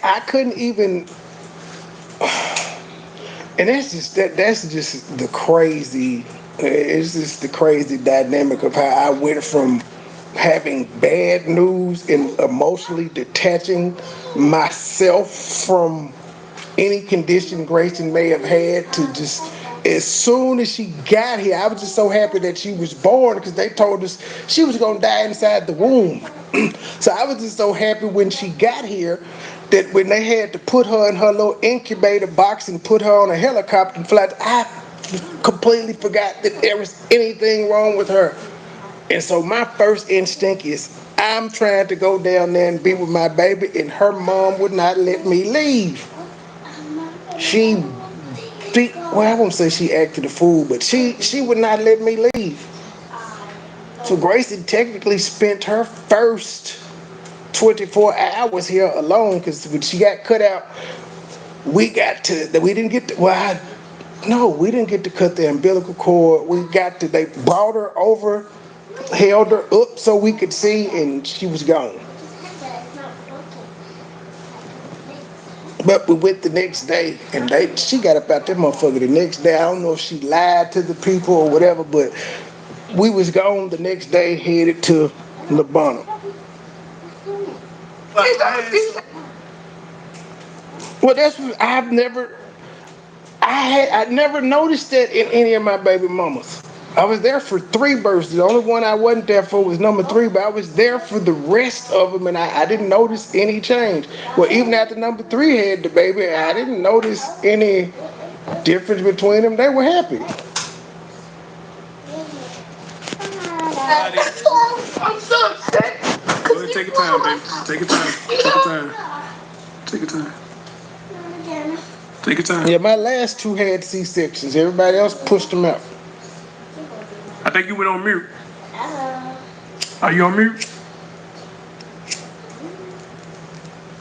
I couldn't even, and that's just the crazy. It's just the crazy dynamic of how I went from having bad news and emotionally detaching myself from any condition Grayson may have had to just as soon as she got here, I was just so happy that she was born because they told us she was gonna die inside the womb. So I was just so happy when she got here that when they had to put her in her little incubator box and put her on a helicopter and fly, I completely forgot that there was anything wrong with her. And so my first instinct is I'm trying to go down there and be with my baby, and her mom would not let me leave. She, well, I won't say she acted a fool, but she would not let me leave. So Gracie technically spent her first 24 hours here alone because when she got cut out, we didn't get to, well, no, we didn't get to cut the umbilical cord. They brought her over, held her up so we could see, and she was gone. But we went the next day, and she got up out that motherfucker the next day. I don't know if she lied to the people or whatever, but we was gone the next day, headed to Lebanon. Well, that's what I never noticed that in any of my baby mamas. I was there for 3 births. The only one I wasn't there for was number 3, but I was there for the rest of them, and I didn't notice any change. Well, even after number 3 had the baby, I didn't notice any difference between them. They were happy. I'm so upset. Go ahead, take your time, baby. Take your time. Take your time. Take your time. Take your time. Yeah, my last 2 had C-sections. Everybody else pushed them out. I think you went on mute. Are you on mute?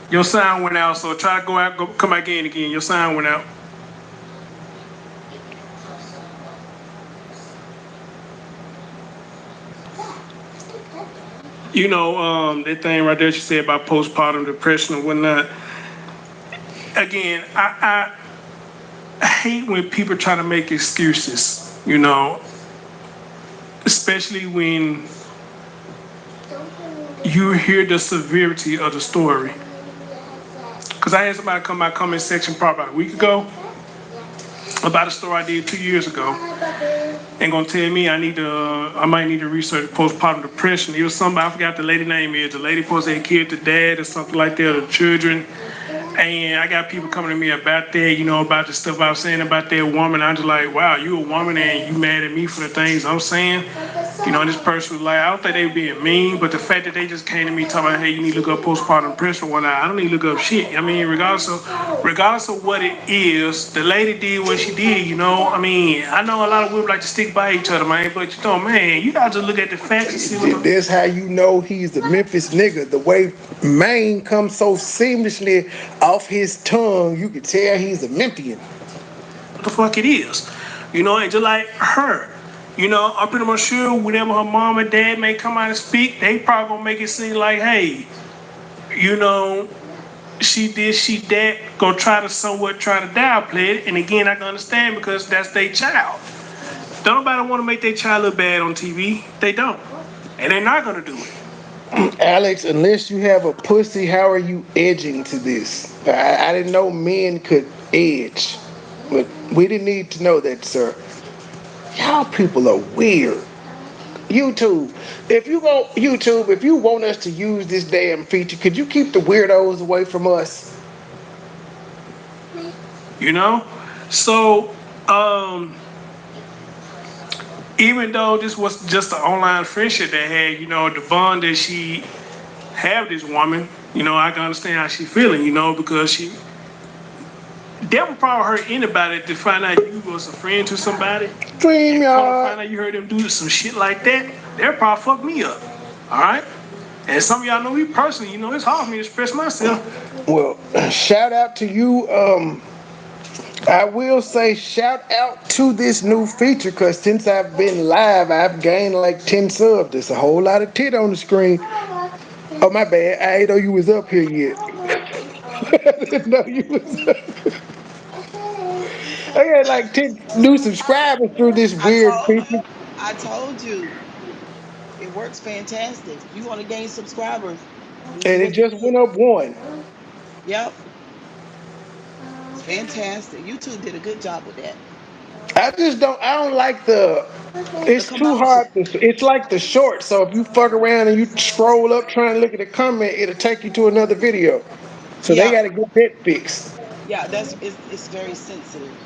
Your sound went out, so try to go out, come back in again. Your sound went out. You know, that thing right there she said about postpartum depression and whatnot. Again, I hate when people try to make excuses, you know, especially when you hear the severity of the story. Because I had somebody come to my comment section probably about a week ago about a story I did 2 years ago, and gonna tell me I might need to research postpartum depression. It was somebody, I forgot the lady name is. The lady supposed to have killed the dad or something like that, or the children. And I got people coming to me about that, you know, about the stuff I was saying about that woman. I'm just like, wow, you a woman and you mad at me for the things I'm saying? You know, and this person was like, I don't think they were being mean, but the fact that they just came to me talking about, hey, you need to look up postpartum depression or whatnot, I don't need to look up shit. I mean, regardless of what it is, the lady did what she did, you know? I mean, I know a lot of women like to stick by each other, man, but you know, man, you gotta just look at the facts and see what This how you know he's the Memphis nigga. The way Maine comes so seamlessly off his tongue, you can tell he's a Memphian. the fuck it is. You know, and just like her. You know, I'm pretty much sure whenever her mom and dad may come out and speak, they probably gonna make it seem like, hey, you know, she that, go try to downplay it. And again, I can understand because that's their child. Don't nobody want to make their child look bad on TV. They don't. And they're not gonna do it. Alex, unless you have a pussy, how are you edging to this? I didn't know men could edge, but we didn't need to know that, sir. Y'all people are weird. YouTube, if you want us to use this damn feature, could you keep the weirdos away from us? You know? So, even though this was just an online friendship they had, you know, the bond that she had this woman, you know, I can understand how she's feeling, you know, because That would probably hurt anybody to find out you was a friend to somebody Stream and come to yard. find out you heard them do some shit like that. That probably fuck me up. All right. And some of y'all know me personally. You know, it's hard for me to express myself. Well, shout out to you. I will say shout out to this new feature because since I've been live, I've gained like 10 subs. There's a whole lot of tit on the screen. Oh, my bad. I ain't know you was up here yet. I didn't know you was up. I got like 10 new subscribers through this I weird told feature. I told you it works fantastic. You want to gain subscribers? This is And it what you just do. went up one. Yep, it's fantastic. YouTube did a good job with that. I don't like the, The it's too hard. commercial. It's like the short. So if you fuck around and you scroll up trying to look at the comment, it'll take you to another video. So they Yeah, got to get that fixed. yeah. It's very sensitive.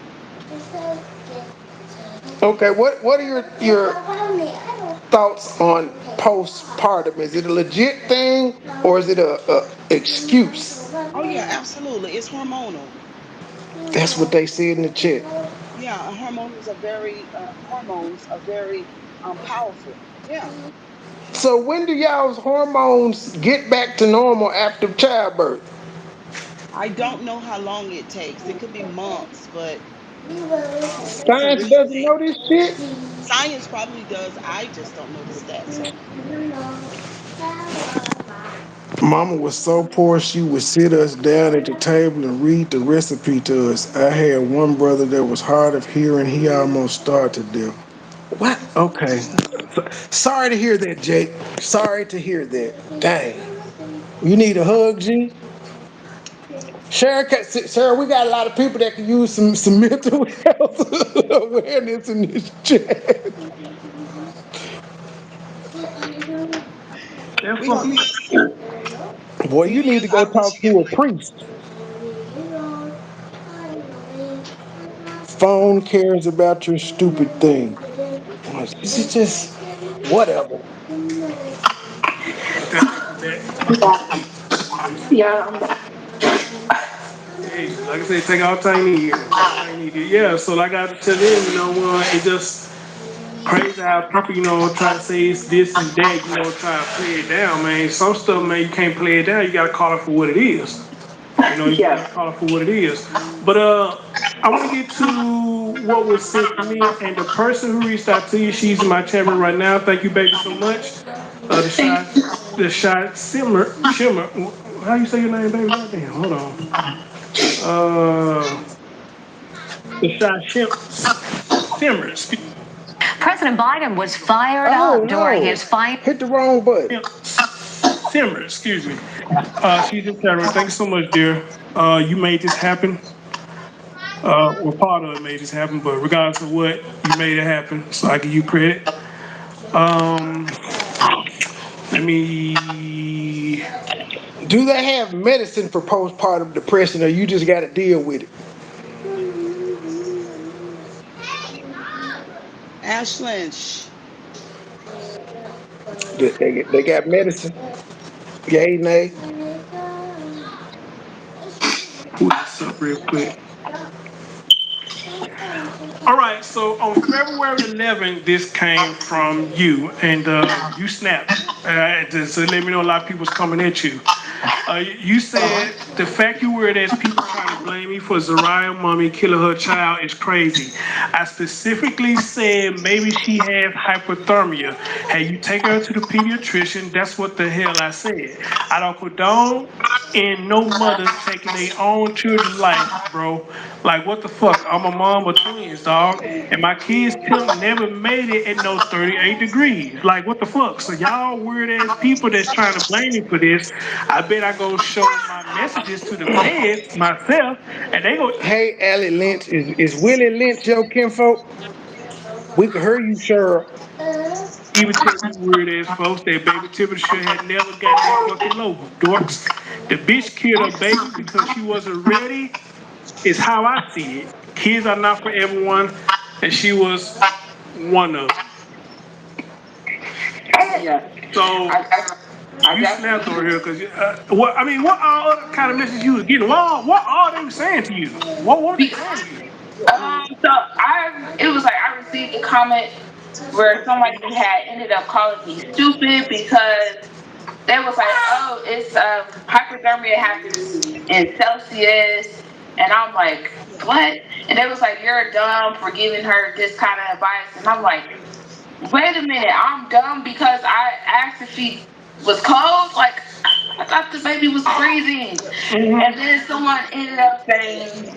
Okay, what are your thoughts on postpartum? Is it a legit thing or is it a excuse? Oh yeah, absolutely. It's hormonal. That's what they said in the chat. Yeah, hormones are very powerful. Yeah, So when do y'all's hormones get back to normal after childbirth? I don't know how long it takes. It could be months, but it's a Science real doesn't thing. know this shit. Science probably does. I just don't know the stats on it. Mama was so poor she would sit us down at the table and read the recipe to us. I had one brother that was hard of hearing, he almost starved to death. What? Okay. Sorry to hear that, Jake. Sorry to hear that. Dang. You need a hug, G? Sarah, we got a lot of people that can use some mental health awareness in this chat. That We fuck gonna me. Boy, few you need years to go after talk she to get a priest. Phone cares about your stupid thing. This is just whatever. Hey, like I said, take all time you need. Take all time you need. Yeah, so like I tell them, it just crazy how people, try to say it's this and that, try to play it down, man. Some stuff, man, you can't play it down. You gotta call it for what it is. You gotta call it for what it is. But I want to get to what was sent to me, and the person who reached out to you, she's in my chamber right now. Thank you, baby, so much. The shot shimmer. How you say your name, baby? Goddamn, hold on. Uh, the shot simmer. President Biden was fired Oh up during his no. Hit the wrong button. Simmer, excuse me. She's in chamber. Thank you so much, dear. You made this happen. Or part of it made this happen, but regardless of what, you made it happen. So I give you credit. Um, let me. Do they have medicine for postpartum depression or you just got to deal with it? Ashlyn, They got medicine? Yay, nay? Pull this up real quick. All right, so on February 11th, this came from you, and you snapped. So let me know a lot of people's coming at you. You said the fact you were there's people trying to blame me for Zariah mommy killing her child is crazy. I specifically said maybe she has hypothermia. Hey, you take her to the pediatrician. That's what the hell I said. I don't condone and no mothers taking their own children's life, bro. Like what the fuck? I'm a mom of twins, dog, and my kids Tim never made it at no 38 degrees. Like what the fuck? So y'all weird ass people that's trying to blame me for this, I bet I go show my messages to the feds myself, and they go Hey, Allie Lynch, is Willie Lynch your kinfolk? We could hear you, sure. even tell you weird ass folks that baby Tiffany should had never got that fucking low, dorks. The bitch killed her baby because she wasn't ready is how I see it. Kids are not for everyone, and she was one of them. So I You snapped definitely over here because what I mean, what all other kind of message you was getting? What all they were saying to you? What were they be, saying to you? so it was like I received a comment where somebody had ended up calling me stupid because they was like, oh, it's hypothermia happens in Celsius, and I'm like, what? And they was like, you're dumb for giving her this kind of advice, and I'm like, wait a minute, I'm dumb because I asked if she was cold. Like, I thought the baby was freezing, and then someone ended up saying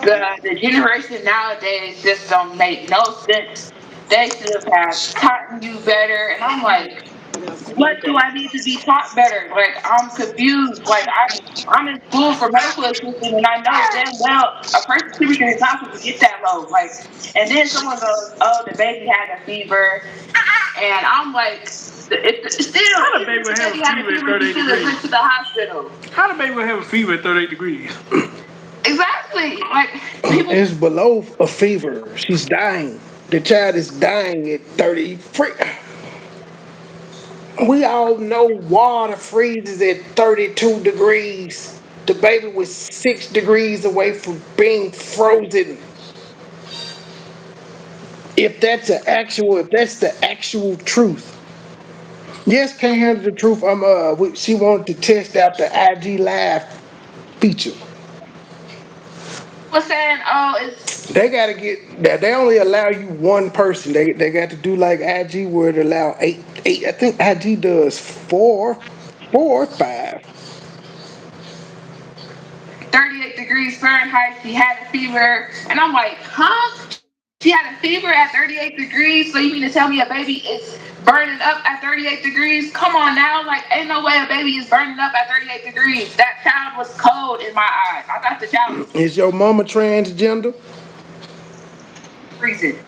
the generation nowadays just don't make no sense. They should have taught you better, and I'm like, what do I need to be taught better? Like I'm confused. Like I'm in school for medical assistant and I know damn well a person's temperature is not supposed to get that low. Like and then someone goes, oh, the baby had a fever, and I'm like, still, How the even baby if the would have a baby had a fever at fever, she 38 should have degrees? went to the hospital. How the baby would have a fever at 38 degrees? Exactly. Like people. It's below a fever. She's dying. The child is dying at 30. We all know water freezes at 32 degrees. The baby was 6 degrees away from being frozen. If that's the actual truth. Yes, can't handle the truth. She wanted to test out the IG Live feature. Was saying, oh, it's They gotta get that. They only allow you one person. They got to do like IG where it allow eight. I think IG does four or five. 38 degrees Fahrenheit. She had a fever. And I'm like, huh? She had a fever at 38 degrees. So you mean to tell me a baby is burning up at 38 degrees? Come on now. Like, ain't no way a baby is burning up at 38 degrees. That child was cold in my eyes. I thought the child was Is your mama transgender? freezing.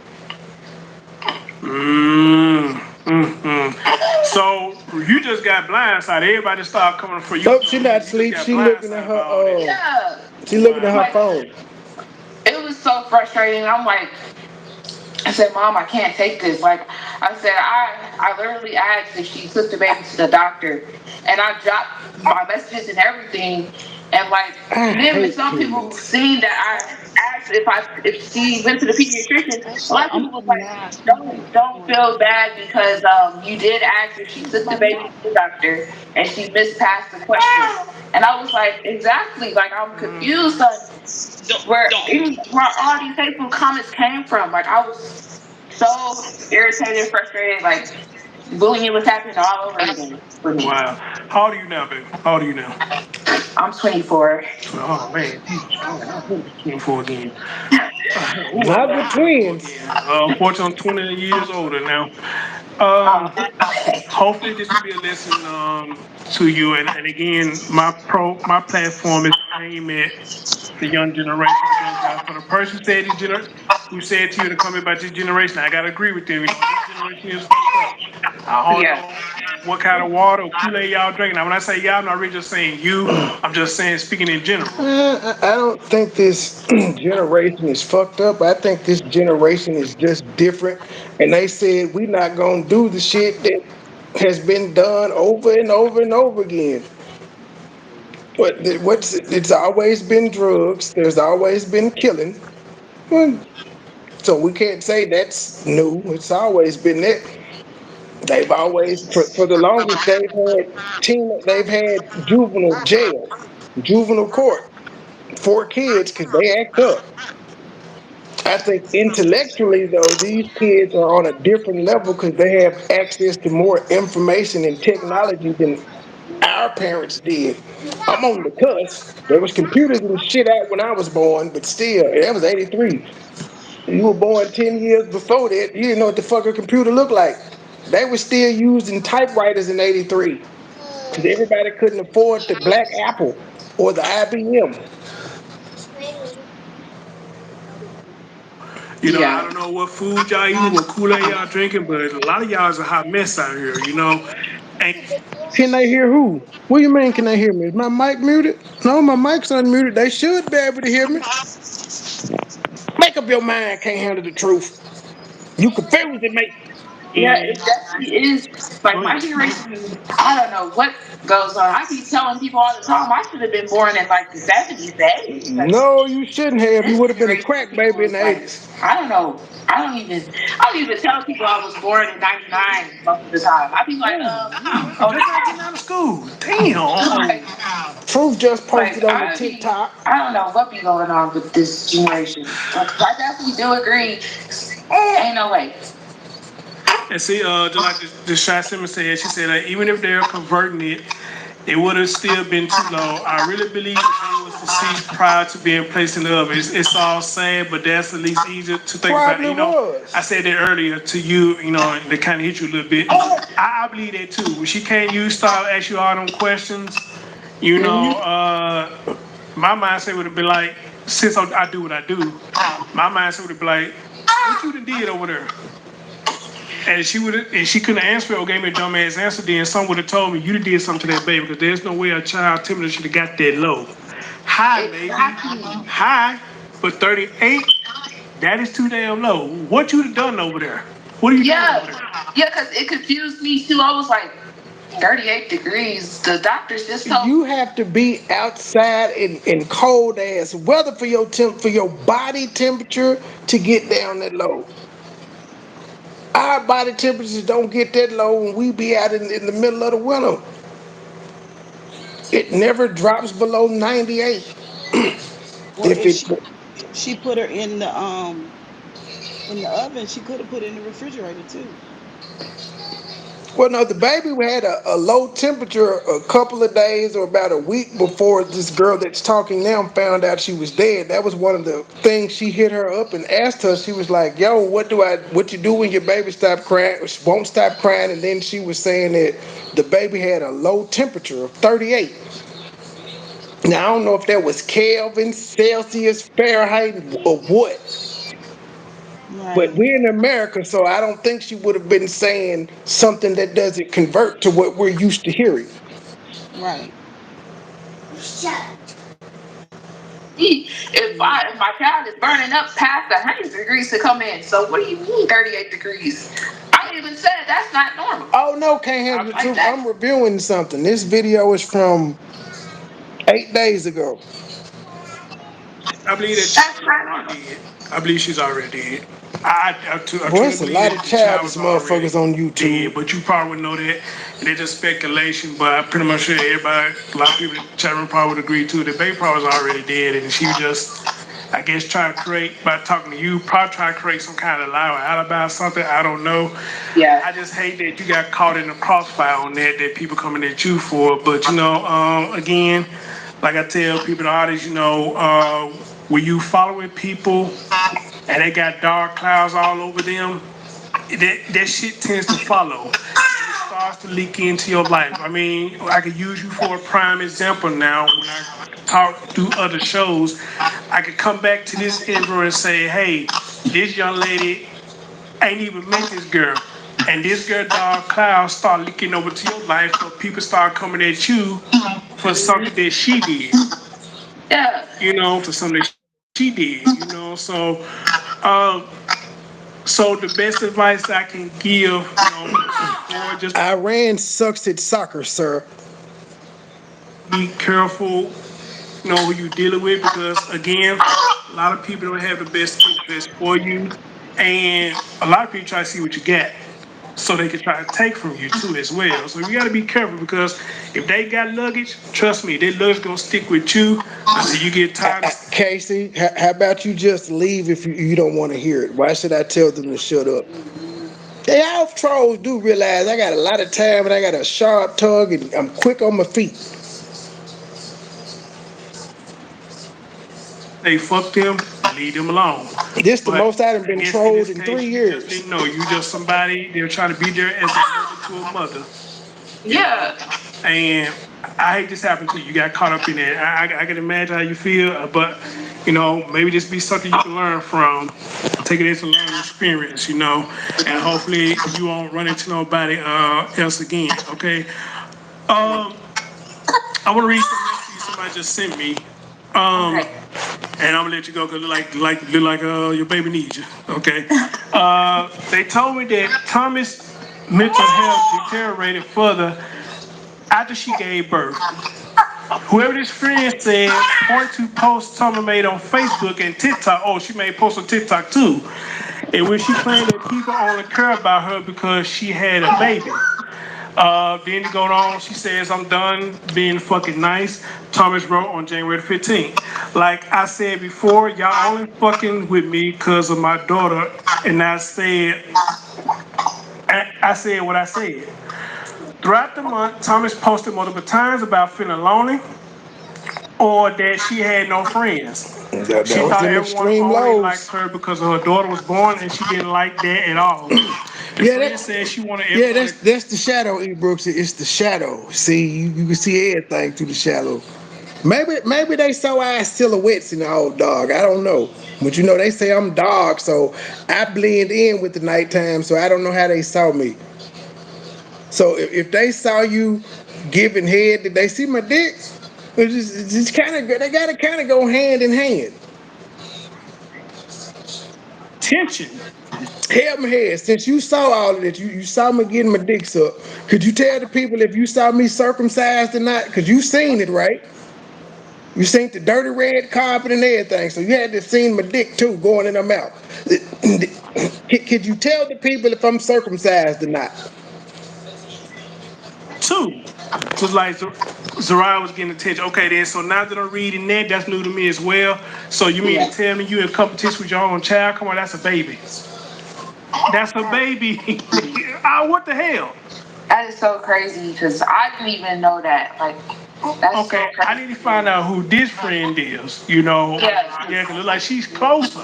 So you just got blindsided. Everybody started coming for you. Nope, So she not you just asleep. got She looking at blindsided by her. all this. She looking at Wow. her Like, phone. it was so frustrating. I'm like, I said, Mom, I can't take this. Like I said, I literally asked if she took the baby to the doctor, and I dropped my messages and everything. And like I then when hate some people kids. seen that I asked if she went to the pediatrician, a lot of people was like, don't feel bad because you did ask if she took the baby to the doctor and she mispassed the question. And I was like, exactly. Like I'm confused on where all these hateful comments came from. Like I was so irritated, frustrated. Like bullying was happening all over again for me. Wow. How old are you now, baby? How old are you now? I'm 24. Oh man, Jesus Christ, I hope you're 24 again. Oh, I Not hope with you're 24 twins. again. Unfortunately, I'm 20 years older now. Okay. Hopefully this will be a lesson to you. And again, my platform is aimed at the young generation because for the person who said to you to comment about this generation, I gotta agree with them. You know, this generation is fucked up. I don't Yeah. know what kind of water or Kool-Aid y'all drinking. Now, when I say y'all, I'm not really just saying you. I'm just saying speaking in general. I don't think this generation is fucked up. I think this generation is just different. And they said we not gonna do the shit that has been done over and over and over again. It's always been drugs. There's always been killing. Well, so we can't say that's new. It's always been that. They've always, for the longest, they've had juvenile jail, juvenile court for kids because they act up. I think intellectually, though, these kids are on a different level because they have access to more information and technology than our parents did. I'm on the cusp. There was computers and shit out when I was born, but still, that was '83. You were born 10 years before that. You didn't know what the fuck a computer looked like. They were still using typewriters in '83 because everybody couldn't afford the Black Apple or the IBM. You know, I Yeah. don't know what food y'all eating, what Kool-Aid y'all drinking, but a lot of y'all is a hot mess out here, you know. And Can they hear who? What do you mean, can they hear me? Is my mic muted? No, my mic's unmuted. They should be able to hear me. Make up your mind, can't handle the truth. You confusing me. Yeah, it definitely is. Like my generation, I don't know what goes on. I be telling people all the time, I should have been born in like the 70s, the 80s, because No, you shouldn't have. You this would have been a generation of crack people baby in is the like, 80s. I don't know. I don't even tell people I was born in '99 most of the time. I be like, I'm just not getting out of school. Damn. Truth just like posted on the TikTok. I don't know what be going on with this generation. I definitely do agree. Ain't no way. And see, just like the Shy Simmons said, she said even if they're converting it, it would have still been too low. I really believe that they was deceased prior to being placed in the oven. It's all sad, but that's at least easier to think about. Probably was. I said that earlier to you, and they kind of hit you a little bit. I believe that too. When she came, you start ask you all them questions. My mindset would have been like, since I do what I do, my mindset would have been like, what you done did over there? And she couldn't answer it or gave me a dumbass answer. Then someone would have told me you did something to that baby because there's no way a child temperature should have got that low. High, baby, high, but 38. That is too damn low. What you done over there? What are you doing over there? Yeah, because it confused me too. I was like, 38 degrees. The doctors just told You have to be outside in cold ass weather for your body temperature to get down that low. Our body temperatures don't get that low when we be out in the middle of the winter. It never drops below 98. Well, If if it she put her in the oven, she could have put it in the refrigerator too. Well, no, the baby had a low temperature a couple of days or about a week before this girl that's talking now found out she was dead. That was one of the things she hit her up and asked her. She was like, "Yo, what you do when your baby stop crying, won't stop crying?" And then she was saying that the baby had a low temperature of 38. Now I don't know if that was Kelvin, Celsius, Fahrenheit, or what. But Right, we're in America, so I don't think she would have been saying something that doesn't convert to what we're used to hearing. right. if my child is burning up past 100 degrees to come in. So what do you mean 38 degrees? I even said that's not normal. Oh no, can't handle the truth. I'm reviewing something. This video is from 8 days ago. I believe that That's she's not already normal. dead. I believe she's already dead. I Boy, truly it's a believe lot that of the child childish was already motherfuckers on dead, YouTube. but you probably would know that. And it's just speculation, but I'm pretty much sure everybody, a lot of people in the chat room probably would agree too. The baby probably was already dead, and she was just, I guess, trying to create, by talking to you, probably trying to create some kind of lie or alibi or something. I don't know. Yeah. I just hate that you got caught in the crossfire on that people coming at you for. But, again, like I tell people in the audience, when you following people and they got dark clouds all over them, that shit tends to follow. And it starts to leak into your life. I mean, I could use you for a prime example now. When I talk through other shows, I could come back to this intro and say, hey, this young lady ain't even met this girl. And this girl, dark clouds, start leaking over to your life, so people start coming at you for something that she did. Yeah. For something that she did. So the best advice I can give, or just Iran sucks at soccer, sir. be careful, who you dealing with, because again, a lot of people don't have the best interest for you, and a lot of people try to see what you get, so they can try to take from you too as well. So you got to be careful, because if they got luggage, trust me, their luggage gonna stick with you until you get tired. Casey, how about you just leave if you don't want to hear it? Why should I tell them to shut up? They all trolls do realize I got a lot of time and I got a sharp tongue and I'm quick on my feet. They fuck them, leave them alone. This the But most I've I been guess in trolled this in case, 3 you just years. didn't know. You just somebody they're trying to be there as a mother to a mother. Yeah. And I hate this happened to you. You got caught up in it. I can imagine how you feel, but maybe this be something you can learn from. Take it as a learning experience, and hopefully you won't run into nobody else again. Okay. I want to read something else to you somebody just sent me. Okay. And I'm gonna let you go because your baby needs you. Okay. They told me that Thomas' mental health deteriorated further after she gave birth. Whoever this friend said, point to posts Thomas made on Facebook and TikTok. Oh, she made posts on TikTok too, in which she claimed that people only care about her because she had a baby. Then to go on, she says, I'm done being fucking nice. Thomas wrote on January 15th. Like I said before, y'all only fucking with me because of my daughter. And I said what I said. Throughout the month, Thomas posted multiple times about feeling lonely or that she had no friends. That She was thought them everyone extreme only liked lows. her because her daughter was born and she didn't like that at all. The Yeah, friend said she wanted yeah, everybody. that's the shadow, E. Brooks. It's the shadow. See, you can see everything through the shadow. Maybe they saw our silhouettes in the old dog. I don't know. But they say I'm dark, so I blend in with the nighttime, so I don't know how they saw me. So if they saw you giving head, did they see my dick? It's kind of they gotta kind of go hand in hand. Tension. Help me here. Since you saw all of that, you saw me getting my dick sucked. Could you tell the people if you saw me circumcised or not? Because you seen it, right? You seen the dirty red carpet and everything. So you had to seen my dick too going in her mouth. Could you tell the people if I'm circumcised or not? Two. Because like Zariah was getting attention. Okay, then so now that I'm reading that, that's new to me as well. So you mean to tell me you in competition with your own child? Come on, that's a baby. That's a baby. What the hell? That is so crazy because I didn't even know that. Like, that's so Okay, I need to find crazy. out who this friend is. Yeah, cause it look like she's closer.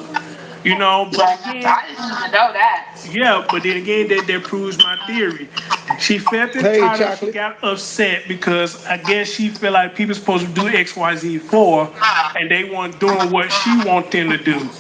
But again, I didn't even know that. yeah, but then again, that proves my theory. She felt Hey, entitled. She chocolate. got upset because I guess she felt like people supposed to do X, Y, Z for, and they weren't doing what she want them to do.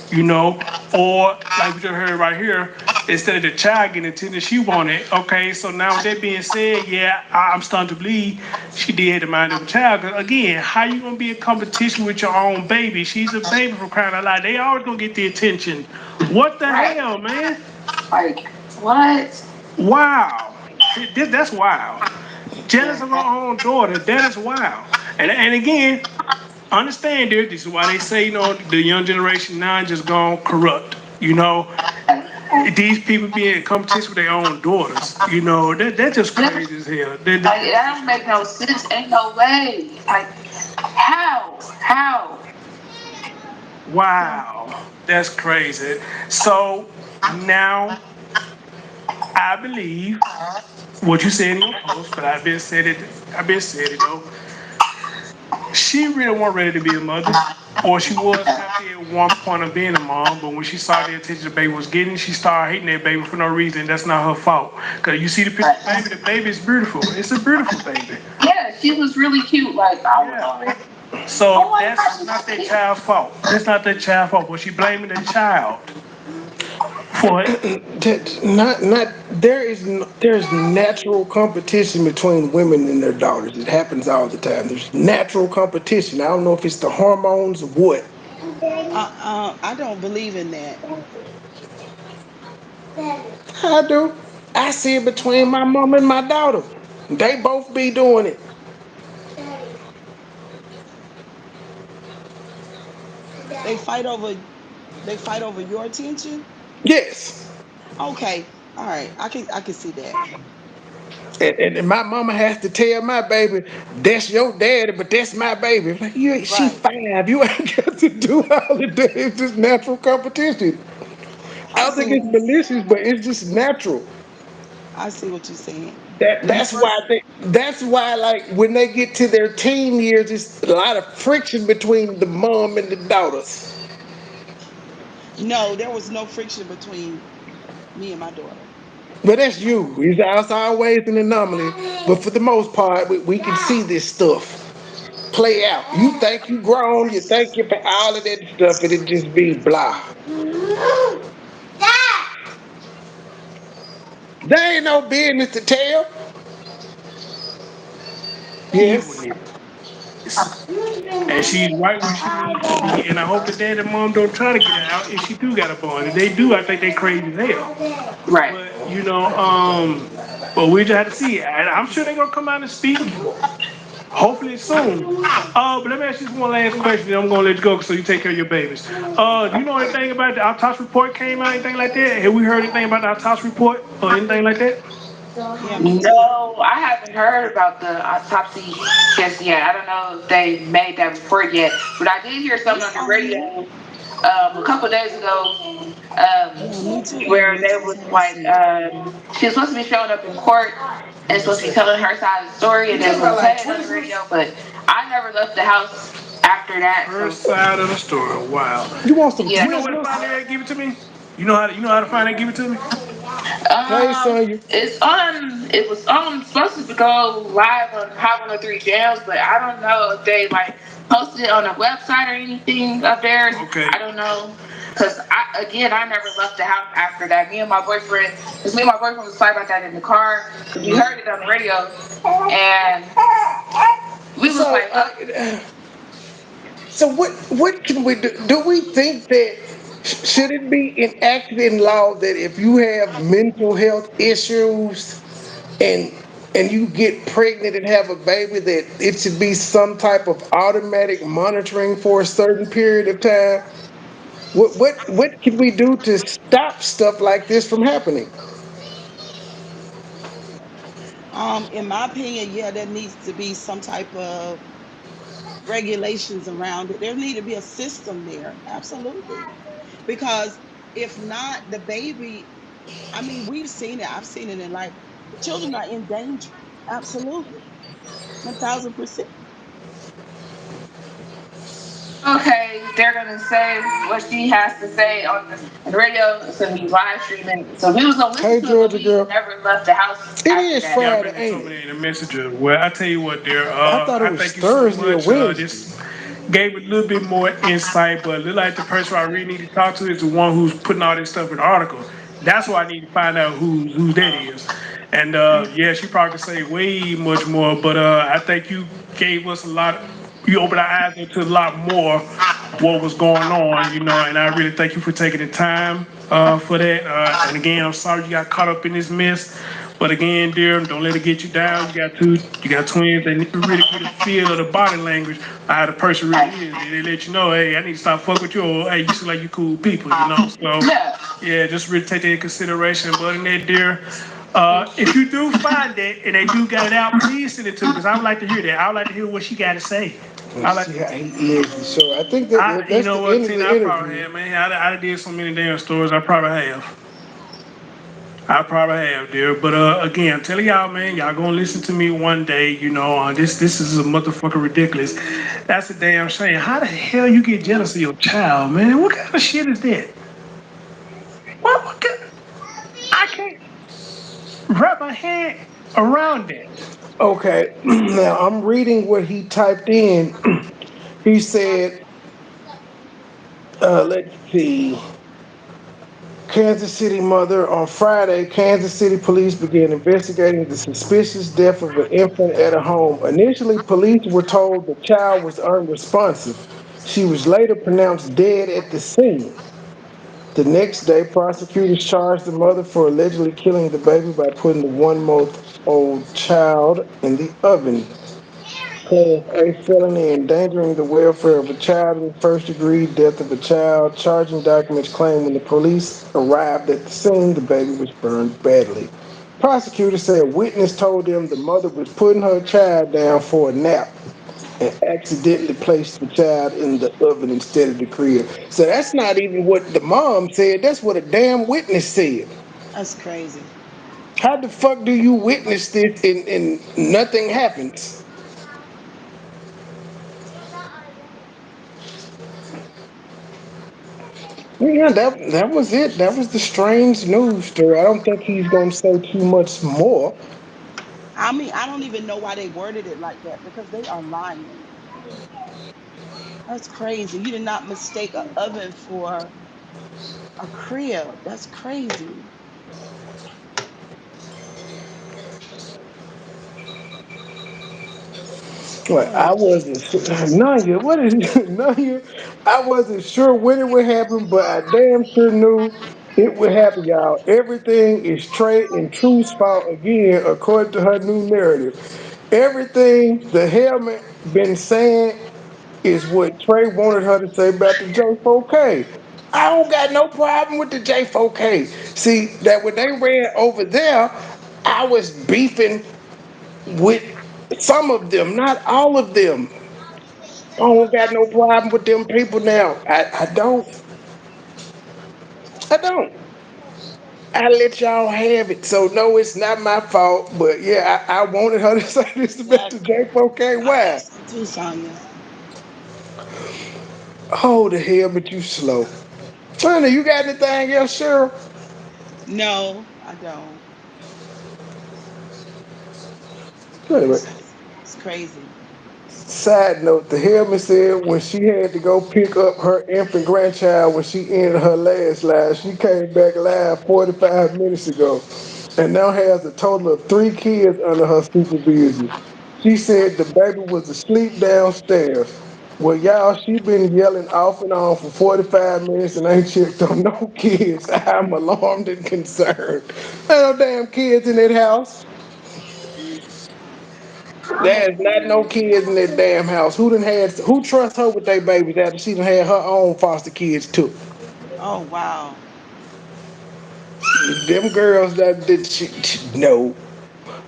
Or like we just heard right here, instead of the child getting attention she wanted. Okay, so now with that being said, yeah, I'm starting to believe she did have the mind of a child. 'Cause again, how you gonna be in competition with your own baby? She's a baby for crying out loud. They always gonna get the attention. What the Right. hell, man? Like, what? Wow. That's wild. Jealous of her own daughter. That is wild. And again, understand this. This is why they say, the young generation now just gone corrupt. These people being in competition with their own daughters. That's just crazy as hell. Like, that don't make no sense. Ain't no way. Like, how? How? Wow. That's crazy. So now I believe what you said in your post, but I've been said it though. She really wasn't ready to be a mother, or she was happy at one point of being a mom. But when she saw the attention the baby was getting, she started hating that baby for no reason. That's not her fault. Cause you see the picture of the baby. The baby is beautiful. It's a beautiful baby. Yeah, she was really cute. Like, I was Yeah. already. Oh So my that's gosh, she's not so that cute. child's fault. That's not that child's fault. But she blaming the child for it. That not there's natural competition between women and their daughters. It happens all the time. There's natural competition. I don't know if it's the hormones or what. I don't believe in that. I do. I see it between my mom and my daughter. They both be doing it. They fight over they fight over your attention. Yes. Okay, all right, I can see that. And my mama has to tell my baby, that's your daddy, but that's my baby. Like, she Right. 5. You ain't got to do all of that. It's just natural competition. I I don't see think what it's malicious, but it's just natural. I see what you're saying. That Me that's why first. that's why like when they get to their teen years, it's a lot of friction between the mom and the daughters. No, there was no friction between me and my daughter. But that's you. It's always an anomaly. But for the most part, we can see this stuff play out. You think you grown, you think you all of that stuff, and it just be blah. There ain't no business to tell. Yes. Evilness. and she's right where she needs to be. And I hope the dad and mom don't try to get her out if she do got a bond. If they do, I think they crazy as hell. Right. But but we just have to see. I'm sure they're gonna come out and speak. Hopefully soon. But let me ask you this one last question. Then I'm gonna let you go so you take care of your babies. Do you know anything about the autopsy report came out? Anything like that? Have we heard anything about the autopsy report or anything like that? Yeah, me too. No, I haven't heard about the autopsy just yet. I don't know if they made that report yet, but I did hear something It's on the on here. radio a couple days ago Yeah, me too, where Ingrid. they I was haven't like, seen it. she was supposed to be showing up in court and supposed to be telling her side of the story, and they was gonna play it on the radio, but I never left the house after that, Her so side of the story. Wow. You want some You yeah. know where to Twizzlers? find that? Give it to me. You know how to find that? Give it to me. Hey, Sonya. It's on. It was on supposed to go live on Hot 103 Jams, but I don't know if they like posted it on a website or anything of theirs. Okay. I don't know. Cause I never left the house after that. Me and my boyfriend, cause me and my boyfriend was fighting about that in the car. Cause we heard it on the radio, and we was So, like, so what can we do? Do we think that should it be enacted in law that if you have mental health issues and you get pregnant and have a baby that it should be some type of automatic monitoring for a certain period of time? What can we do to stop stuff like this from happening? In my opinion, yeah, there needs to be some type of regulations around it. There need to be a system there. Absolutely. Because if not, the baby, I mean, we've seen it. I've seen it in life. The children are in danger. Absolutely. 1000%. okay, they're gonna say what she has to say on the radio. It's gonna be live streaming. So we was gonna listen Hey, to it, but Georgia we girl, never left the house it after is that. Yeah, I Friday, bet they ain't told me it? that in the messenger. Well, I tell you what, dear. I thought it I was thank you so Thursday or much. Wednesday. This gave a little bit more insight, but it look like the person I really need to talk to is the one who's putting all this stuff in the article. That's why I need to find out who that is. And yeah, she probably could say way much more, but I think you gave us a lot. You opened our eyes into a lot more what was going on, and I really thank you for taking the time for that. And again, I'm sorry you got caught up in this mess. But again, dear, don't let it get you down. You got twins. They really get a feel of the body language, how the person really is. They let you know, hey, I need to stop fucking with you, or hey, you seem like you cool people. So, Yeah. yeah, just really take that into consideration. But in that, dear, if you do find it and they do get it out, please send it to me because I would like to hear that. I would like to hear what she got to say. Let's I like. see how he is the show. I think that You that's the know what, end of Tina? the I probably interview. have, man. I did so many damn stories. I probably have. I probably have, dear. But again, I'm telling y'all, man, y'all gonna listen to me one day. This is a motherfucker ridiculous. That's a damn shame. How the hell you get jealous of your child, man? What kind of shit is that? What kind? I can't wrap my head around that. Okay, now I'm reading what he typed in. He said, let's see. Kansas City mother on Friday, Kansas City police began investigating the suspicious death of an infant at a home. Initially, police were told the child was unresponsive. She was later pronounced dead at the scene. The next day, prosecutors charged the mother for allegedly killing the baby by putting the 1 month old child in the oven. Class A felony endangering the welfare of a child and first degree death of a child. Charging documents claim when the police arrived at the scene, the baby was burned badly. Prosecutors say a witness told them the mother was putting her child down for a nap and accidentally placed the child in the oven instead of the crib. So that's not even what the mom said, that's what a damn witness said. That's crazy. How the fuck do you witness this and nothing happens? Yeah, that was it. That was the strange news story. I don't think he's gonna say too much more. I mean, I don't even know why they worded it like that because they are lying. That's crazy. You did not mistake a oven for a crib. That's crazy. Like Oh I my wasn't Jesus. sure. Nanya, what is Nanya? I wasn't sure when it would happen, but I damn sure knew it would happen, y'all. Everything is Trey and Truth's fault again, according to her new narrative. Everything the helmet been saying is what Trey wanted her to say about the J4K. I don't got no problem with the J4K. See that when they ran over there, I was beefing with some of them, not all of them. I don't got no problem with them people now. I don't. I don't. I let y'all have it. So no, it's not my fault. But yeah, I wanted her to say this about the Exactly. J4K. I think Why? so too, Sonya. Oh the hell, but you slow. Honey, you got anything else, Cheryl? No, I don't. Anyway, It's crazy. side note, the helmet said when she had to go pick up her infant grandchild when she ended her last live, she came back live 45 minutes ago and now has a total of 3 kids under her supervision. She said the baby was asleep downstairs. Well, y'all, she been yelling off and on for 45 minutes and ain't checked on no kids. I'm alarmed and concerned. Ain't no damn kids in that house. I hope. There's not no kids in that damn house. Who trusts her with their babies after she done had her own foster kids too? Oh wow. Them girls that did no.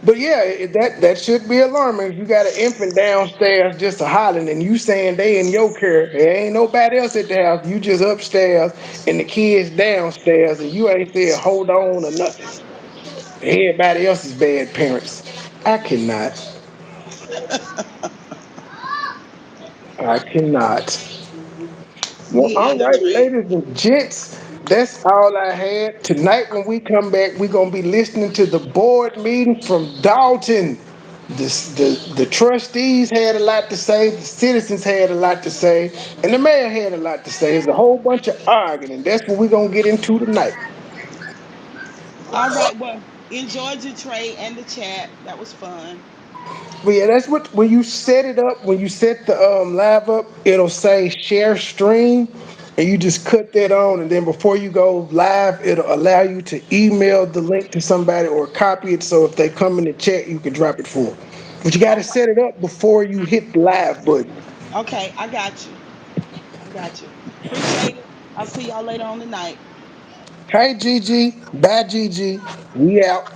But yeah, that should be alarming. If you got an infant downstairs just a hollering and you saying they in your care, there ain't nobody else at the house. You just upstairs and the kids downstairs and you ain't said hold on or nothing. Everybody else is bad parents. I cannot. I cannot. Well, Me all either, right, Trey. ladies and gents, that's all I had. Tonight, when we come back, we're going to be listening to the board meeting from Dalton. The trustees had a lot to say, the citizens had a lot to say, and the mayor had a lot to say. There's a whole bunch of arguing, and that's what we're going to get into tonight. All right. Well, enjoyed you, Trey, and the chat. That was fun. But yeah, that's what when you set it up, when you set the live up, it'll say share stream, and you just cut that on, and then before you go live, it'll allow you to email the link to somebody or copy it, so if they come in the chat, you can drop it for them. But you got to All set it up before you hit the live button. right. Okay, I got you. I got you. Appreciate it. I'll see y'all later on tonight. Hey Gigi, bye Gigi, we out.